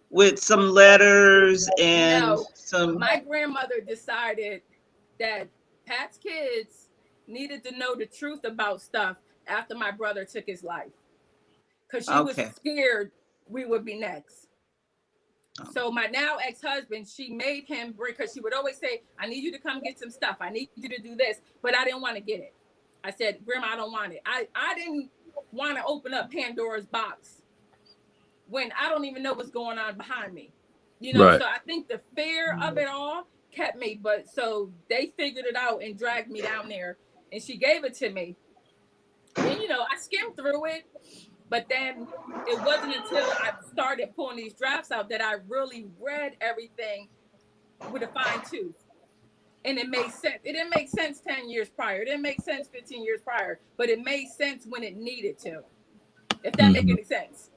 with some letters and No, some? my grandmother decided that Pat's kids needed to know the truth about stuff after my brother took his life, because she was Okay. scared we would be next. So my now ex-husband, she made him bring, because she would always say, I need you to come get some stuff. I need you to do this. But I didn't want to get it. I said, Grandma, I don't want it. I didn't want to open up Pandora's box when I don't even know what's going on behind me. You know, Right. so I think the fear of it all kept me. But so they figured it out and dragged me down there, and she gave it to me. And, you know, I skimmed through it. But then it wasn't until I started pulling these drafts out that I really read everything with a fine tooth. And it made sense. It didn't make sense 10 years prior. It didn't make sense 15 years prior. But it made sense when it needed to. If that makes any sense.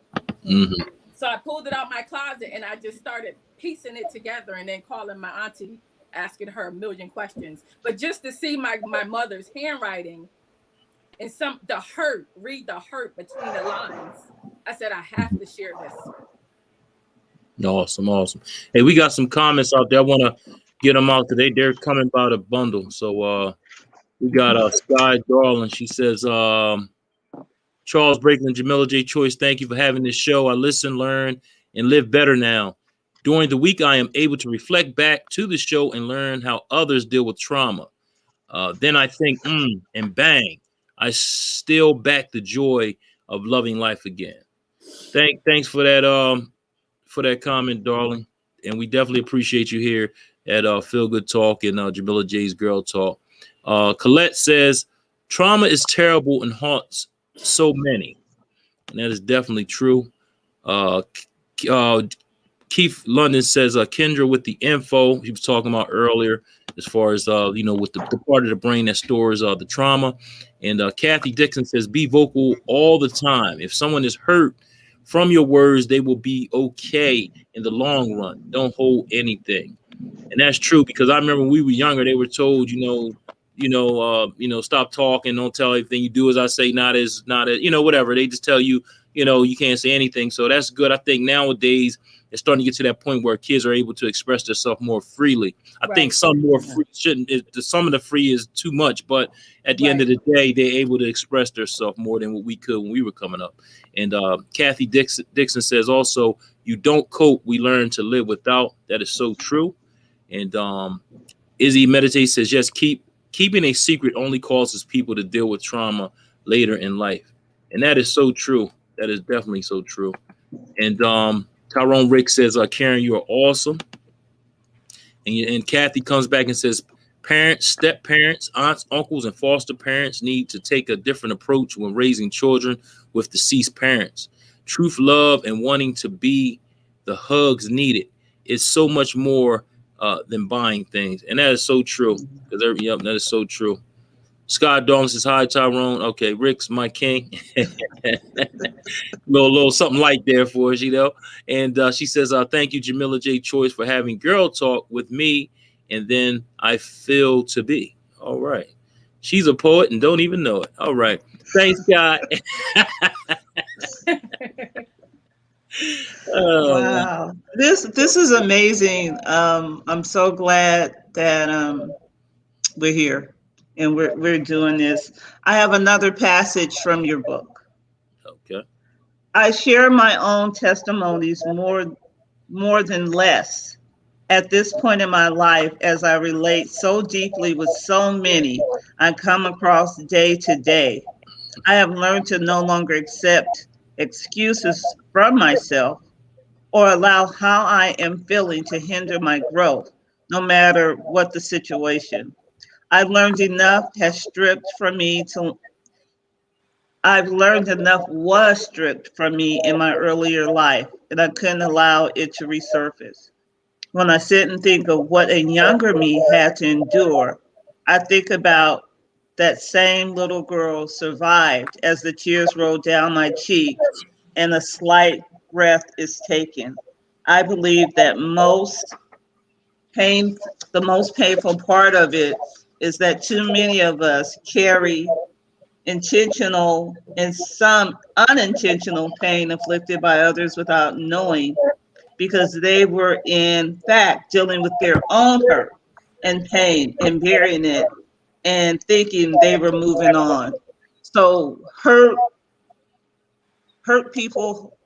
Mm-hmm. So I pulled it out my closet and I just started piecing it together and then calling my auntie, asking her a million questions. But just to see my mother's handwriting and read the hurt between the lines, I said, I have to share this. Awesome. Hey, we got some comments out there. I want to get them out today. They're coming by the bundle. So we got Sky Darling. She says, Charles Brakeland, Jamila J. Choice, thank you for having this show. I listen, learn, and live better now. During the week, I am able to reflect back to the show and learn how others deal with trauma. Then I think, and bang, I still back the joy of loving life again. Thanks for that comment, darling. And we definitely appreciate you here at Feel Good Talk and Jamila J's Girl Talk. Colette says, trauma is terrible and haunts so many. And that is definitely true. Keith London says, Kendra with the info he was talking about earlier, as far as, with the part of the brain that stores the trauma. And Kathy Dixon says, be vocal all the time. If someone is hurt from your words, they will be okay in the long run. Don't hold anything. And that's true, because I remember when we were younger, they were told, stop talking, don't tell everything you do as I say, not as, whatever. They just tell you, you can't say anything. So that's good. I think nowadays it's starting to get to that point where kids are able to express themselves more freely. I think some more free some of the free is too much, but at the end of the day, they're able to express themselves more than what we could when we were coming up. And Kathy Dixon says also, you don't cope, we learn to live without. That is so true. And Izzy Meditate says, yes, keeping a secret only causes people to deal with trauma later in life. And that is so true. That is definitely so true. And Tyrone Rick says, Karen, you are awesome. And Kathy comes back and says, parents, step parents, aunts, uncles, and foster parents need to take a different approach when raising children with deceased parents. Truth, love, and wanting to be the hugs needed is so much more than buying things. And that is so true. That is so true. Scott Dawn says, hi, Tyrone. Okay, Rick's my king. little something like there for us, And she says, thank you, Jamila J. Choice, for having Girl Talk with me. And then I feel to be. All right. She's a poet and don't even know it. All right. Thanks, Scott. Wow. This is amazing. I'm so glad that we're here and we're doing this. I have another passage from your book. Okay. I share my own testimonies more than less at this point in my life, as I relate so deeply with so many I come across day to day. I have learned to no longer accept excuses from myself or allow how I am feeling to hinder my growth, no matter what the situation. I've learned enough was stripped from me in my earlier life, and I couldn't allow it to resurface. When I sit and think of what a younger me had to endure, I think about that same little girl survived as the tears roll down my cheek and a slight breath is taken. I believe that most pain, the most painful part of it is that too many of us carry intentional and some unintentional pain inflicted by others without knowing, because they were in fact dealing with their own hurt and pain and burying it and thinking they were moving on. So hurt people.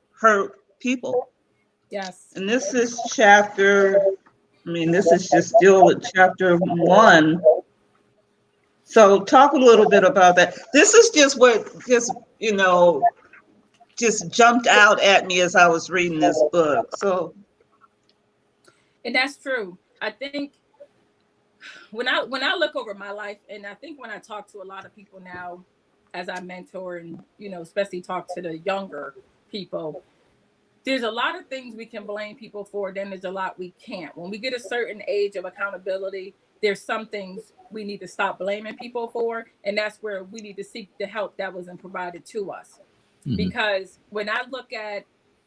Yes. And this is chapter, I mean, this is just still with chapter 1. So talk a little bit about that. This is just what just jumped out at me as I was reading this book. So, And that's true. I think when I look over my life, and I think when I talk to a lot of people now as I mentor and, especially talk to the younger people, there's a lot of things we can blame people for, then there's a lot we can't. When we get a certain age of accountability, there's some things we need to stop blaming people for, and that's where we need to seek the help that wasn't provided to us. Mm-hmm. Because when I look at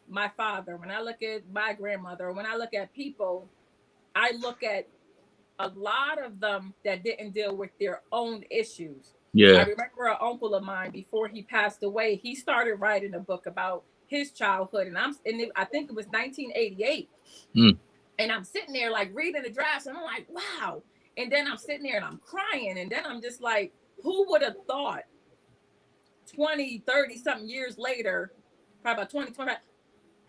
my father, when I look at my grandmother, when I look at people, I look at a lot of them that didn't deal with their own issues. Yeah. I remember an uncle of mine, before he passed away, he started writing a book about his childhood, and I think it was 1988. And I'm sitting there like reading the drafts, and I'm like, wow. And then I'm sitting there and I'm crying, and then I'm just like, who would have thought 20, 30 something years later, probably about 20, 25,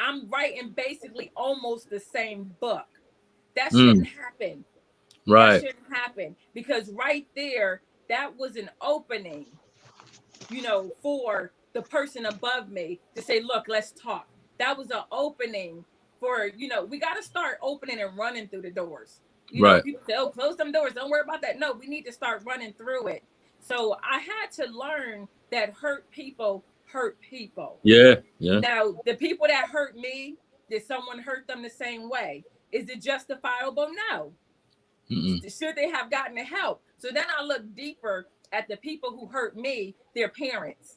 I'm writing basically almost the same book. That shouldn't happen. Right. That shouldn't happen, because right there, that was an opening, for the person above me to say, look, let's talk. That was an opening for, we got to start opening and running through the doors. People say, oh, close them doors, don't worry about that. No, we need to start running through it. So I had to learn that hurt people hurt people. Yeah. Now, the people that hurt me, did someone hurt them the same way? Is it justifiable? No. Should they have gotten the help? So then I look deeper at the people who hurt me, their parents,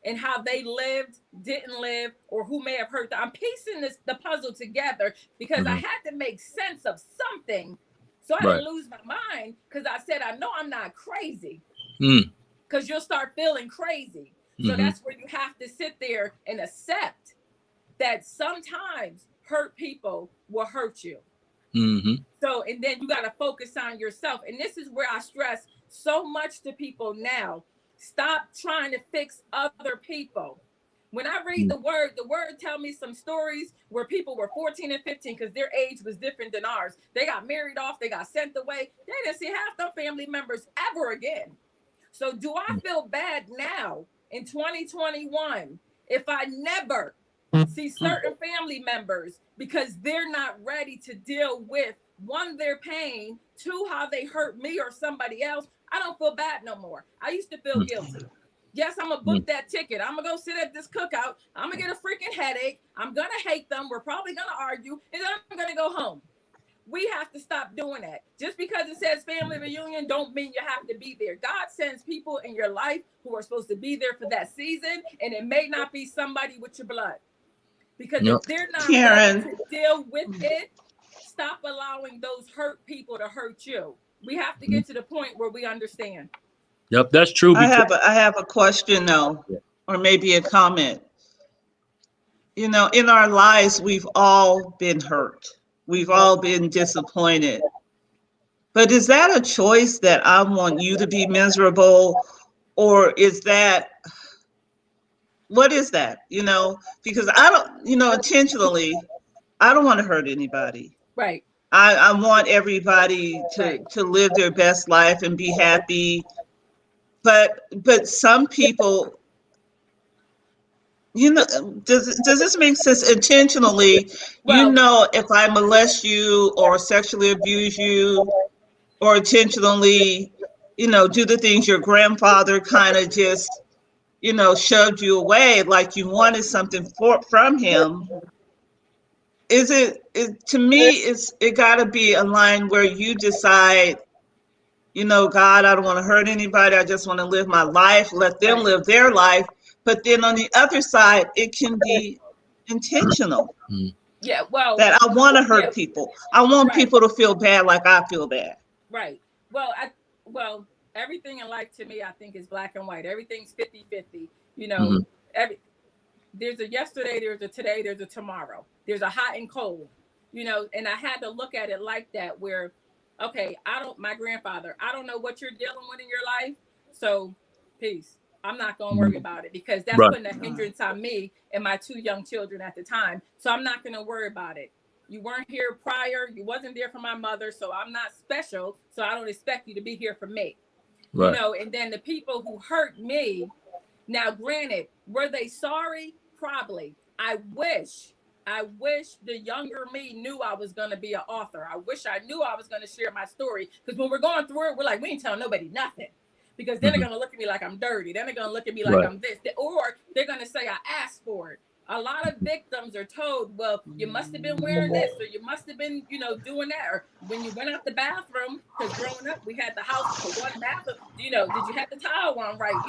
and how they lived, didn't live, or who may have hurt them. I'm piecing the puzzle together because I had to make sense of something, so I didn't lose my mind, because I said, I know I'm not crazy, because you'll start feeling crazy. So that's where you have to sit there and accept that sometimes hurt people will hurt you. So, and then you got to focus on yourself. And this is where I stress so much to people now. Stop trying to fix other people. When I read the word tell me some stories where people were 14 and 15 because their age was different than ours. They got married off. They got sent away. They didn't see half their family members ever again. So do I feel bad now in 2021 if I never see certain family members because they're not ready to deal with, one, their pain, two, how they hurt me or somebody else? I don't feel bad no more. I used to feel guilty. Yes, I'm gonna book that ticket. I'm gonna go sit at this cookout. I'm gonna get a freaking headache. I'm gonna hate them. We're probably gonna argue, and then I'm gonna go home. We have to stop doing that. Just because it says family reunion don't mean you have to be there. God sends people in your life who are supposed to be there for that season, and it may not be somebody with your blood. Because if they're not ready to deal with it, stop allowing those hurt people to hurt you. We have to get to the point where we understand. Yep, that's true. I have a question though, or maybe a comment. In our lives, we've all been hurt. We've all been disappointed. But is that a choice that I want you to be miserable, or is that, what is that? Because I don't, intentionally, I don't want to hurt anybody. Right. I want everybody to live their best life and be happy. But some people, does this make sense? Intentionally, if I molest you or sexually abuse you, or intentionally, do the things your grandfather kind of just, shoved you away like you wanted something from him. To me, it got to be a line where you decide, God, I don't want to hurt anybody. I just want to live my life. Let them live their life. But then on the other side, it can be intentional. Yeah, well, that I want to yeah, hurt people. I want right, people to feel bad like I feel bad. right. Well, well, everything in life to me, I think is black and white. Everything's 50-50. You know, Hmm. every there's a yesterday, there's a today, there's a tomorrow. There's a hot and cold. You know, and I had to look at it like that where okay, my grandfather, I don't know what you're dealing with in your life. So, peace. I'm not going to worry about it because that's Right. putting a hindrance on me and my two young children at the time. So I'm not going to worry about it. You weren't here prior. You wasn't there for my mother. So I'm not special. So I don't expect you to be here for me. You Right. know, and then the people who hurt me, now granted, were they sorry? Probably. I wish the younger me knew I was going to be an author. I wish I knew I was going to share my story. Because when we're going through it, we're like, we ain't telling nobody nothing. Because then they're Hmm. going to look at me like I'm dirty. Then they're going to look at me like Right. I'm this. Or they're going to say I asked for it. A lot of victims are told, well, you must have been wearing this, or you must have been, doing that. Or when you went out the bathroom, because growing up, we had the house for one bathroom. Did you have the towel on right?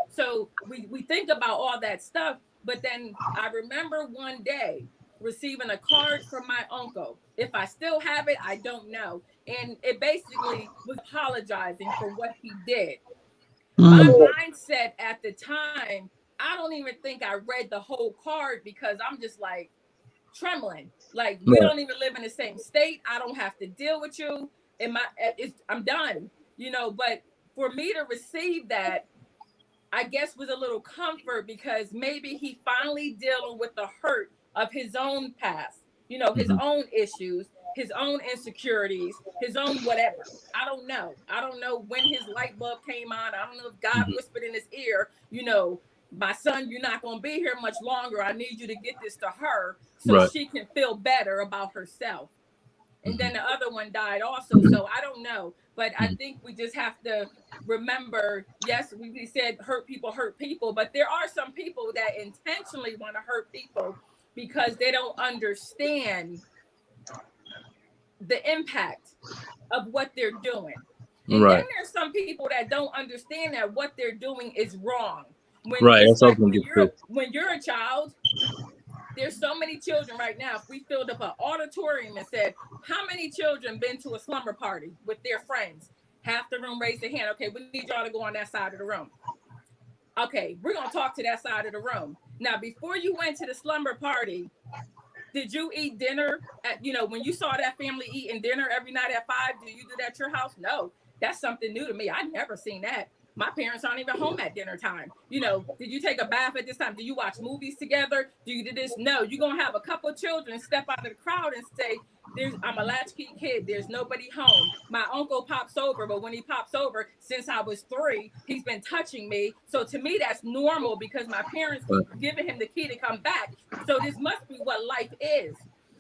So we think about all that stuff. But then I remember one day receiving a card from my uncle. If I still have it, I don't know. And it basically was apologizing for what he did. My mindset at the time, I don't even think I read the whole card because I'm just like trembling. Like we Right. don't even live in the same state. I don't have to deal with you. I'm done. But for me to receive that, I guess was a little comfort because maybe he finally dealing with the hurt of his own past, his Hmm. own issues, his own insecurities, his own whatever. I don't know. I don't know when his light bulb came on. I don't know if God Hmm. whispered in his ear, my son, you're not going to be here much longer. I need you to get this to her so Right. she can feel better about herself. And Hmm. then the other one died also. So I don't know. But I Hmm. think we just have to remember, yes, we said hurt people, but there are some people that intentionally want to hurt people because they don't understand the impact of what they're doing. And then Right. there's some people that don't understand that what they're doing is wrong. When Right. it's That's like also good too. when you're a child, there's so many children right now. If we filled up an auditorium and said, how many children been to a slumber party with their friends? Half the room raise their hand. Okay, we need y'all to go on that side of the room. Okay, we're going to talk to that side of the room. Now, before you went to the slumber party, did you eat dinner when you saw that family eating dinner every night at 5? Do you do that at your house? No, that's something new to me. I never seen that. My parents aren't even home at dinner time. Did you take a bath at this time? Do you watch movies together? Do you do this? No, you're going to have a couple of children step out of the crowd and say, I'm a latchkey kid. There's nobody home. My uncle pops over, but when he pops over, since I was 3, he's been touching me. So to me, that's normal because my parents Right. keep giving him the key to come back. So this must be what life is.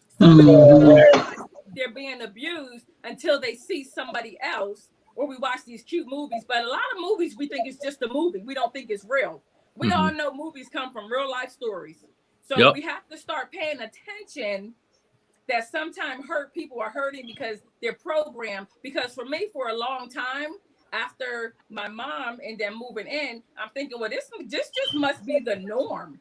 So many people Mhm. don't realize they're being abused until they see somebody else, or we watch these cute movies. But a lot of movies we think it's just a movie. We don't think it's real. We Hmm. all know movies come from real life stories. So Yep. we have to start paying attention that sometimes hurt people are hurting because they're programmed. Because for me, for a long time, after my mom and then moving in, I'm thinking, well, this just must be the norm.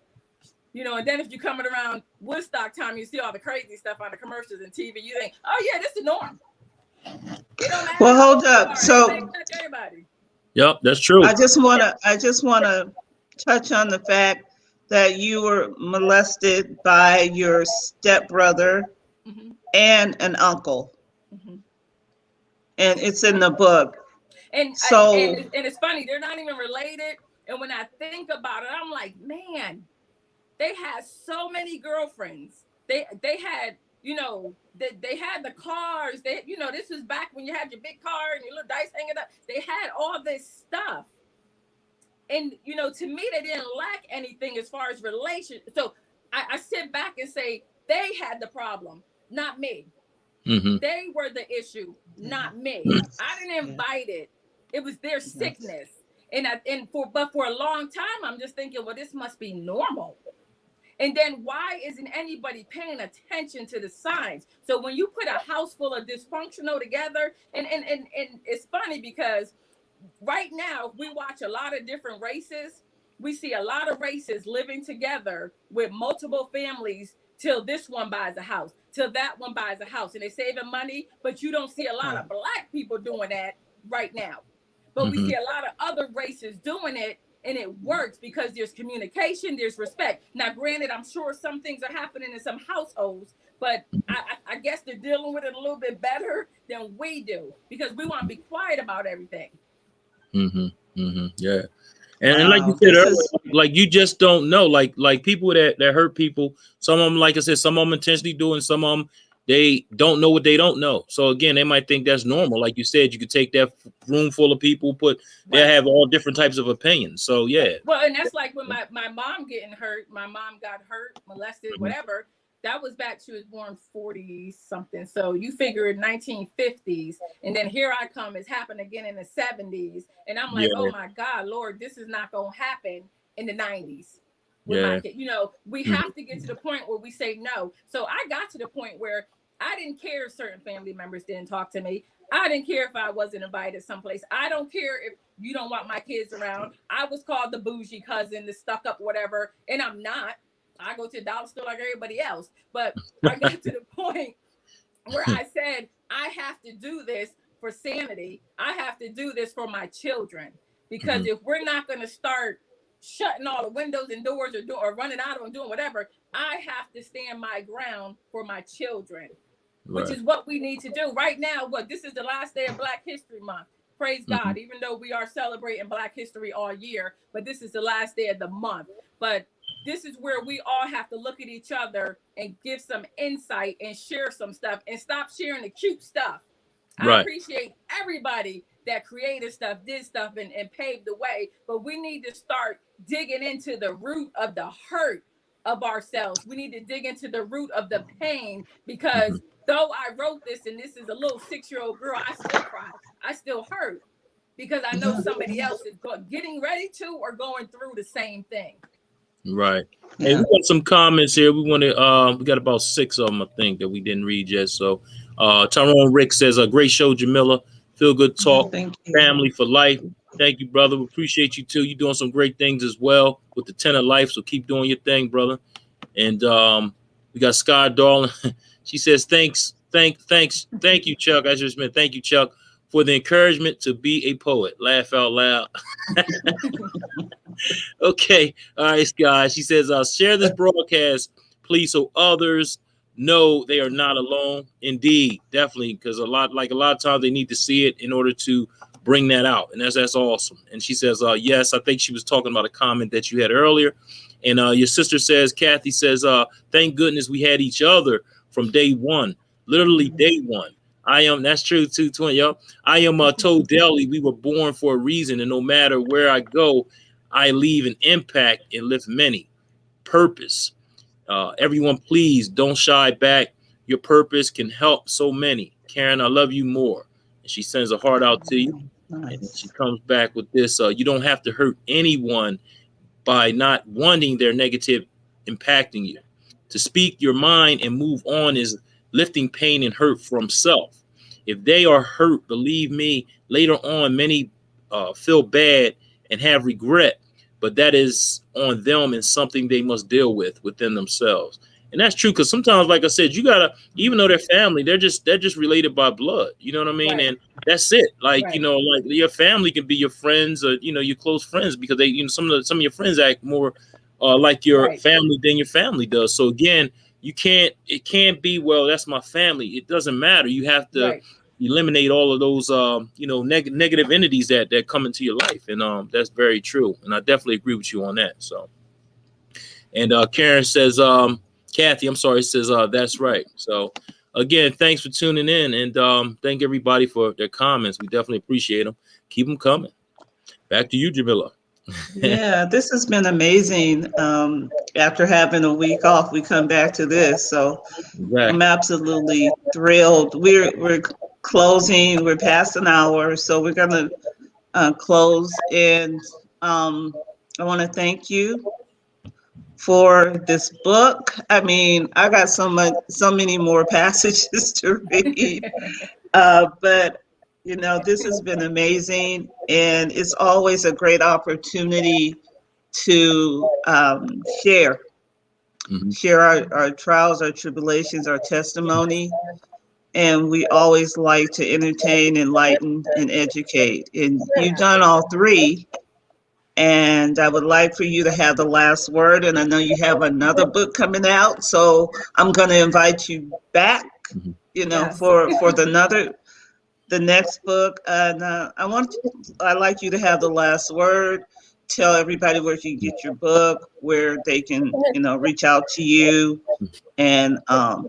And then if you're coming around Woodstock time, you see all the crazy stuff on the commercials and TV, you think, oh yeah, this is the norm. It don't matter Well, how hold old you up. are, everything So touch everybody. Yep. That's true. I just wanna touch on the fact that you were molested by your stepbrother Mm-hmm, and an uncle, mm-hmm. and it's in the book. And So it's funny, they're not even related. And when I think about it, I'm like, man, they had so many girlfriends. They had, they had the cars. This was back when you had your big car and your little dice hanging up. They had all this stuff. And to me, they didn't lack anything as far as relation. So I sit back and say, they had the problem, not me. Hmm. They were the issue, not me. I didn't invite it. It was their sickness. But for a long time, I'm just thinking, well, this must be normal. And then why isn't anybody paying attention to the signs? So when you put a house full of dysfunctional together, and it's funny because right now we watch a lot of different races. We see a lot of races living together with multiple families till this one buys a house, till that one buys a house, and they're saving money. But you don't see a lot of Black people doing that right now. But we see a lot of other races doing it, and it works because there's communication, there's respect. Now, granted, I'm sure some things are happening in some households, but I guess they're dealing with it a little bit better than we do because we want to be quiet about everything. Yeah. And like you said earlier, like you just don't know, like people that hurt people. Some of them, like I said, some of them intentionally do, and some of them they don't know what they don't know. So again, they might think that's normal. Like you said, you could take that room full of people, they have all different types of opinions. So yeah. Well, and that's like when my mom getting hurt. My mom got hurt, molested, whatever. That was back, she was born 40 something. So you figure 1950s. And then here I come, it's happened again in the 70s. And I'm like, oh my God, Lord, this is not going to happen in the 90s. With my kid. You know, we have to get to the point where we say no. So I got to the point where I didn't care if certain family members didn't talk to me. I didn't care if I wasn't invited someplace. I don't care if you don't want my kids around. I was called the bougie cousin, the stuck up, whatever. And I'm not. I go to the dollar store like everybody else. But I got to the point where I said, I have to do this for sanity. I have to do this for my children. Because if we're not going to start shutting all the windows and doors or running out of them, doing whatever, I have to stand my ground for my children, which is what we need to do right now. This is the last day of Black History Month. Praise God, even though we are celebrating Black history all year, but this is the last day of the month. But this is where we all have to look at each other and give some insight and share some stuff and stop sharing the cute stuff. I appreciate everybody that created stuff, did stuff, and paved the way. But we need to start digging into the root of the hurt of ourselves. We need to dig into the root of the pain, because though I wrote this and this is a little 6-year-old girl, I still cry. I still hurt because I know somebody else is getting ready to or going through the same thing. Right. Hey, we got some comments here. We want to we got about 6 of them, I think, that we didn't read yet. So Tyrone Rick says, a great show, Jamila. Feel good talk. Family for life. Thank you, brother. We appreciate you too. You're doing some great things as well with the 10 of life. So keep doing your thing, brother. And we got Sky Darling. She says, thank you, Chuck. I just meant thank you, Chuck, for the encouragement to be a poet. Laugh out loud. Okay. All right, Sky. She says, share this broadcast, please, so others know they are not alone. Indeed, definitely, because a lot of times they need to see it in order to bring that out, and that's awesome. And she says, yes, I think she was talking about a comment that you had earlier. And your sister says, Kathy says, thank goodness we had each other from day one, literally day one. That's true too, twin, yo. I am told daily we were born for a reason, and no matter where I go, I leave an impact and lift many. Purpose. Everyone, please don't shy back. Your purpose can help so many. Karen, I love you more. And she sends a heart out to you. Nice. And she comes back with this. You don't have to hurt anyone by not wanting their negative impacting you. To speak your mind and move on is lifting pain and hurt from self. If they are hurt, believe me, later on, many feel bad and have regret, but that is on them and something they must deal with within themselves. And that's true, because sometimes, like I said, you gotta, even though they're family, they're just related by blood. You know what I mean? Right. And that's it. Like, right. You know, like your family can be your friends or, you know, your close friends, because they, you know, some of your friends act more like your right. family than your family does. So again, it can't be, well, that's my family. It doesn't matter. You have to right. eliminate all of those, you know, negative entities that come into your life. And that's very true. And I definitely agree with you on that. So, and Karen says, Kathy, I'm sorry, says, that's right. So again, thanks for tuning in, and thank everybody for their comments. We definitely appreciate them. Keep them coming. Back to you, Jamila. Yeah, this has been amazing. After having a week off, we come back to this. So exactly. I'm absolutely thrilled. We're closing. We're past an hour, so we're going to close. And I want to thank you for this book. I mean, I got so many more passages to read, but you know, this has been amazing, and it's always a great opportunity to share share our trials, our tribulations, our testimony. And we always like to entertain, enlighten, and educate. And you've done all three. And I would like for you to have the last word. And I know you have another book coming out, so I'm going to invite you back, Yes. for the next book. And I'd like you to have the last word. Tell everybody where you can get your book, where they can, reach out to you, and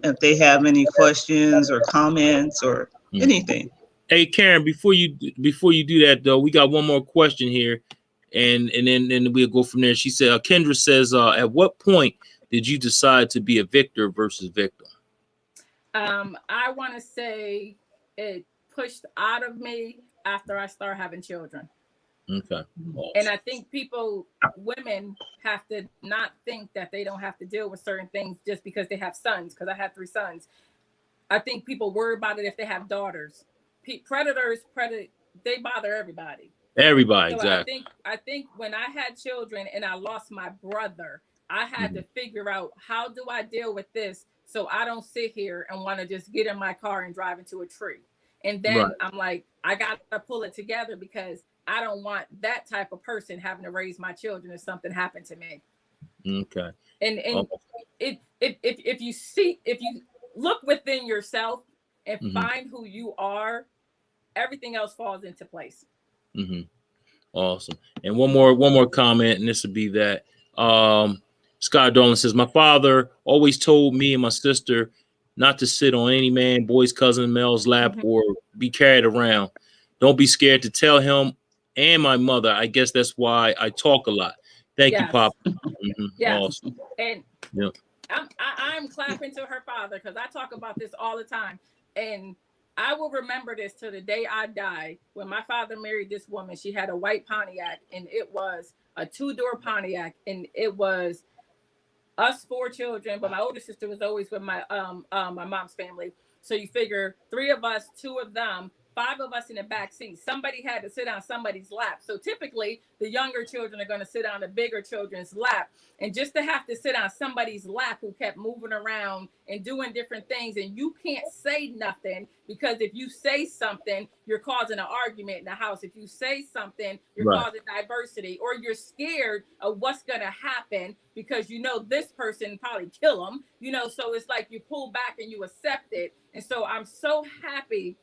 if they have any questions or comments or anything. Hey Karen, before you do that though, we got one more question here, and then we'll go from there. She said, Kendra says, at what point did you decide to be a victor versus victim? I want to say it pushed out of me after I started having children. Okay. Awesome. And I think women have to not think that they don't have to deal with certain things just because they have sons, because I have 3 sons. I think people worry about it if they have daughters. Predators, they bother everybody. Everybody, so exactly. I think when I had children and I lost my brother, I had to figure out, how do I deal with this so I don't sit here and want to just get in my car and drive into a tree. And then I'm like, I got to pull it together, because I don't want that type of person having to raise my children if something happened to me. Okay. And if you look within yourself and find who you are, everything else falls into place. Awesome. And one more comment, and this would be that Scott Darling says, my father always told me and my sister not to sit on any man, boy's cousin, male's lap, or be carried around. Don't be scared to tell him and my mother. I guess that's why I talk a lot. Thank you, Pop. Yes. Awesome. And I'm clapping to her father, because I talk about this all the time. And I will remember this till the day I die. When my father married this woman, she had a white Pontiac, and it was a 2-door Pontiac, and it was us 4 children, but my older sister was always with my mom's family. So you figure 3 of us, 2 of them, 5 of us in the back seat. Somebody had to sit on somebody's lap. So typically the younger children are going to sit on the bigger children's lap. And just to have to sit on somebody's lap who kept moving around and doing different things, and you can't say nothing, because if you say something, you're causing an argument in the house. If you say something, you're causing diversity, or you're scared of what's going to happen, because this person probably kill them, so it's like you pull back and you accept it. And so I'm so happy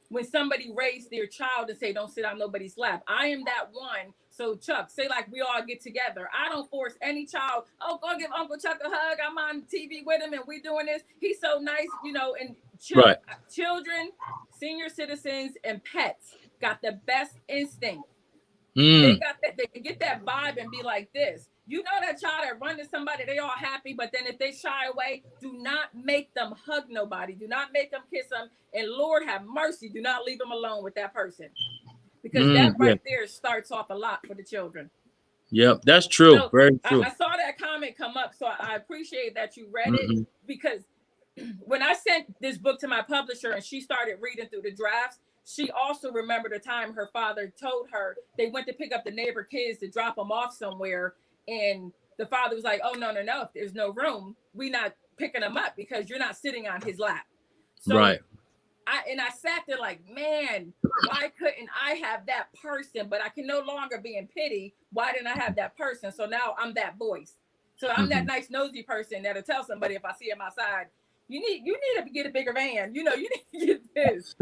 when somebody raised their child and say, don't sit on nobody's lap. I am that one. So Chuck, say like we all get together. I don't force any child, oh, go give Uncle Chuck a hug. I'm on TV with him and we doing this. He's so nice, and children, senior citizens, and pets got the best instinct. They got that, they can get that vibe and be like this. That child that run to somebody, they all happy, but then if they shy away, do not make them hug nobody. Do not make them kiss them. And Lord have mercy, do not leave them alone with that person. Because that right there starts off a lot for the children. Yep, that's true. So very true. I saw that comment come up, so I appreciate that you read it, because when I sent this book to my publisher and she started reading through the drafts, she also remembered a time her father told her they went to pick up the neighbor kids to drop them off somewhere. And the father was like, oh, no, if there's no room, we're not picking them up because you're not sitting on his lap. So I sat there like, man, why couldn't I have that person? But I can no longer be in pity. Why didn't I have that person? So now I'm that voice. So I'm that nice nosy person that'll tell somebody if I see him outside, you need to get a bigger van. You need to get this.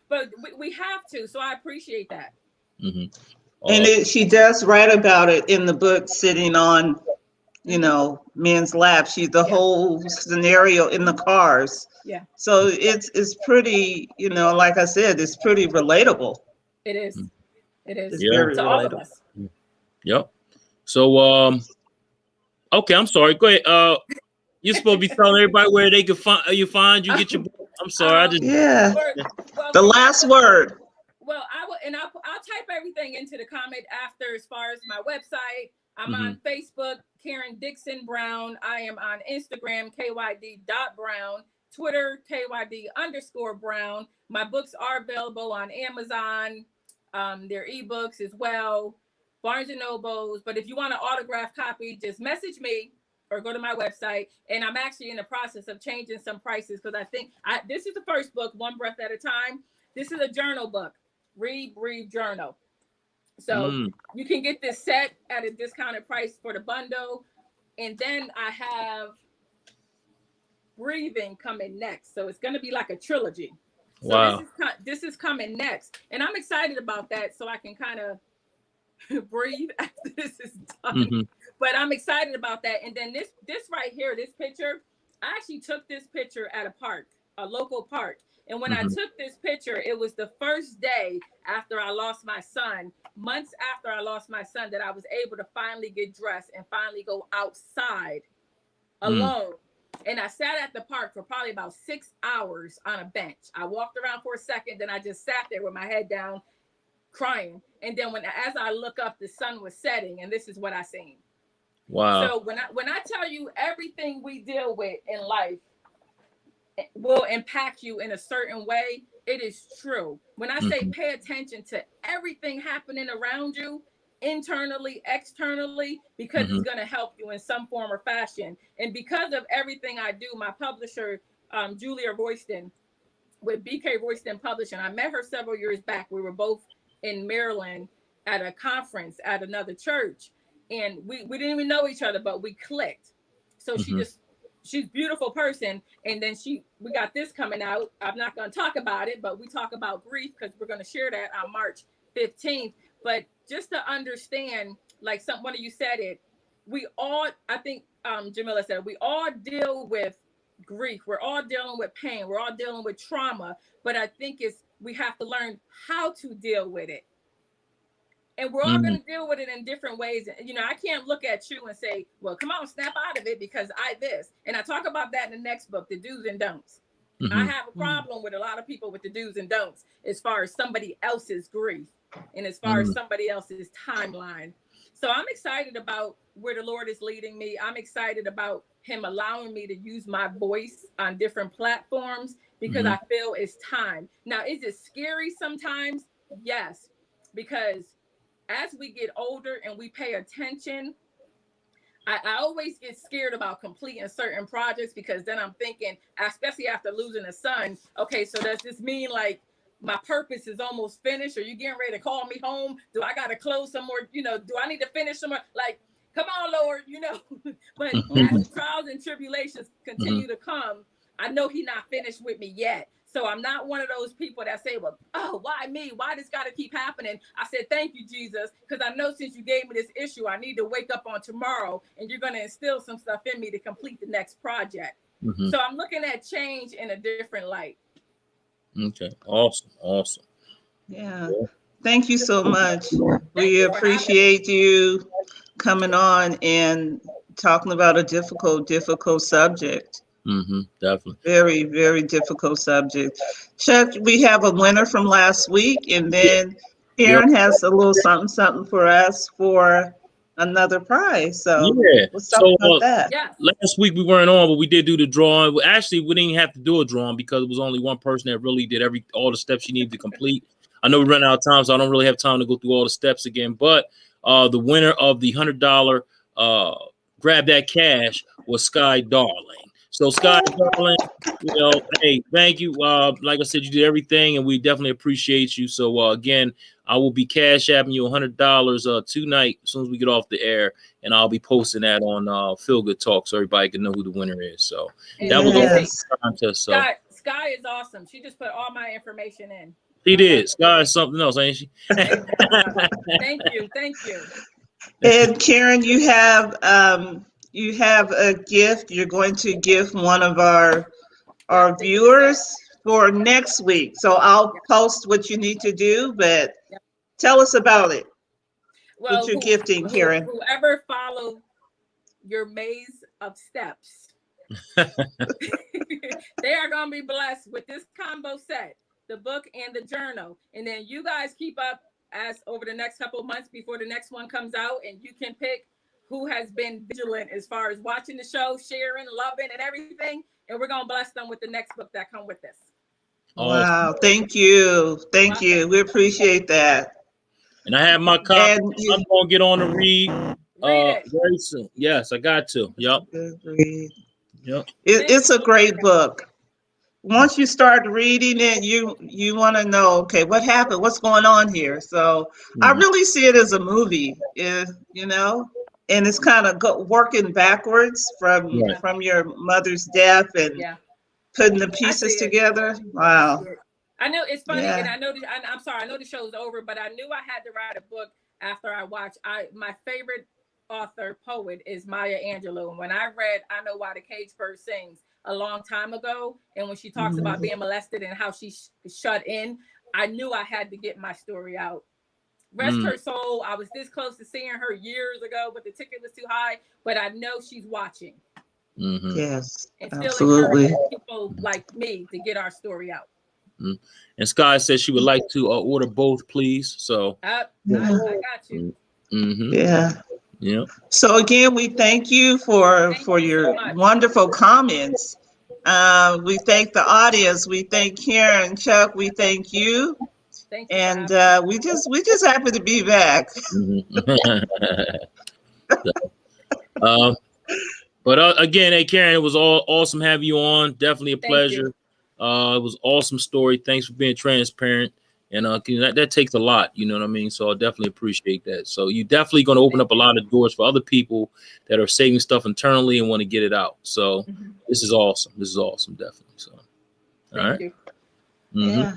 but we have to. So I appreciate that. And she does write about it in the book, sitting on, men's lap. She's the whole scenario in the cars. Yeah. So it's pretty, like I said, it's pretty relatable. It is. It is. It's very relatable. All of us. Yep. So, okay, I'm sorry. Go ahead. You're supposed to be telling everybody where they can find you. Get your book. I'm sorry. The last word. Well, I'll type everything into the comment after, as far as my website. I'm on Facebook, Karen Dickson-Brown. I am on Instagram, KYD.Brown, Twitter, KYD_Brown. My books are available on Amazon. They're ebooks as well, Barnes and Nobles. But if you want an autographed copy, just message me or go to my website. And I'm actually in the process of changing some prices because I think this is the first book, One Breath at a Time. This is a journal book, Read, Breathe, Journal. So you can get this set at a discounted price for the bundle. And then I have Breathing coming next. So it's going to be like a trilogy. So wow. This is coming next. And I'm excited about that so I can kind of breathe after this is done. But I'm excited about that. And then this right here, this picture, I actually took this picture at a park, a local park. And when I took this picture, it was the first day after I lost my son, months after I lost my son, that I was able to finally get dressed and finally go outside alone. And I sat at the park for probably about 6 hours on a bench. I walked around for a second, then I just sat there with my head down, crying. And then as I look up, the sun was setting, and this is what I seen. Wow. So when I tell you everything we deal with in life will impact you in a certain way, it is true. When I say pay attention to everything happening around you, internally, externally, because it's going to help you in some form or fashion. And because of everything I do, my publisher, Julia Royston, with BK Royston Publishing, I met her several years back. We were both in Maryland at a conference at another church, and we didn't even know each other, but we clicked. So she's a beautiful person. And then we got this coming out. I'm not going to talk about it, but we talk about grief because we're going to share that on March 15th. But just to understand, like one of you said it, we all, I think Jamila said, we all deal with grief. We're all dealing with pain. We're all dealing with trauma. But I think we have to learn how to deal with it. And we're all going to deal with it in different ways. You know, I can't look at you and say, well, come on, snap out of it because this. And I talk about that in the next book, the do's and don'ts. I have a problem with a lot of people with the do's and don'ts as far as somebody else's grief and as far as somebody else's timeline. So I'm excited about where the Lord is leading me. I'm excited about him allowing me to use my voice on different platforms because I feel it's time. Now, is it scary sometimes? Yes, because as we get older and we pay attention, I always get scared about completing certain projects because then I'm thinking, especially after losing a son, okay, so does this mean like my purpose is almost finished? Are you getting ready to call me home? Do I got to close some more? You know, do I need to finish some more? Like, come on, Lord, you know. But as trials and tribulations continue to come, I know he's not finished with me yet. So I'm not one of those people that say, well, oh, why me? Why this got to keep happening? I said, thank you, Jesus, because I know since you gave me this issue, I need to wake up on tomorrow and you're going to instill some stuff in me to complete the next project. So I'm looking at change in a different light. Okay. Awesome. Yeah. Thank you so much. We appreciate you coming on and talking about a difficult subject. Definitely. Very, very difficult subject. Chuck, we have a winner from last week, and then Karen has a little something for us for another prize. So let's talk about that. Last week we weren't on, but we did do the drawing. Actually, we didn't have to do a drawing because it was only one person that really did all the steps she needed to complete. I know we ran out of time, so I don't really have time to go through all the steps again. But the winner of the $100 Grab That Cash was Sky Darling. So Sky Darling, hey, thank you. Like I said, you did everything, and we definitely appreciate you. So again, I will be cash apping you $100 tonight as soon as we get off the air, and I'll be posting that on Feel Good Talk so everybody can know who the winner is. So that was a contest. So Sky is awesome. She just put all my information in. She did. Sky is something else, ain't she? Thank you. And Karen, you have a gift you're going to give one of our viewers for next week. So I'll post what you need to do, but tell us about it. Well, what you're gifting, Karen. Whoever follow your maze of steps, they are going to be blessed with this combo set, the book and the journal. And then you guys keep up as over the next couple of months before the next one comes out, and you can pick who has been vigilant as far as watching the show, sharing, loving, and everything. And we're going to bless them with the next book that come with this. Wow. Thank you. We appreciate that. And I have my copy. I'm going to get on to read Read it. Very soon. Yes, I got to. Yep. Good read. Yep. It's a great book. Once you start reading it, you want to know, okay, what happened? What's going on here? So I Mhm. really see it as a movie, you know, and it's kind of working backwards Right. from your mother's death and Yeah, putting the I see pieces it. together. I see Wow. it. I know it's funny, and Yeah. I know I'm sorry. I know the show's over, but I knew I had to write a book after I watched. My favorite author poet is Maya Angelou, and when I read "I Know Why the Caged Bird Sings" a long time ago, and when she talks about Mhm. being molested and how she's shut in, I knew I had to get my story out. Rest Mm. her soul. I was this close to seeing her years ago, but the ticket was too high. But I know she's watching Mm-hmm. Yes, and still absolutely. encouraging people like me to get our story out. Mm. And Sky says she would like to order both, please. So. Yeah. I got you. Mm-hmm. Yeah. Yeah. So again, we thank you Thank for you so your much. wonderful comments. We thank the audience. We thank Karen, Chuck. We thank you, Thank you for and having me. we just happen to be back. Mm-hmm. um, but again, hey Karen, it was all awesome having you on. Definitely a Thank you. pleasure. It was awesome story. Thanks for being transparent. And that takes a lot, you know what I mean? So I definitely appreciate that. So you definitely going to open up a lot of doors for other people that are saving stuff internally and want to get it out. So Mhm. this is awesome. This is awesome, definitely. So all Thank right. you. Mm-hmm. Yeah.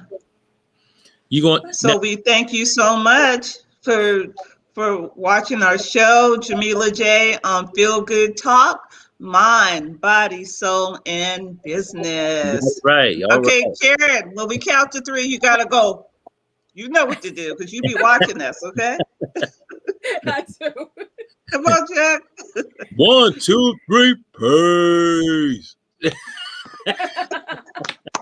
You going So we thank you so much for watching our show, Jamila J on Feel Good Talk, Mind, Body, Soul, and That's Business. right. All right. Okay, Karen, when we count to three, you gotta go. You know what to do because you be watching us, okay? I do. Come on, Jack. 1, 2, 3, peace.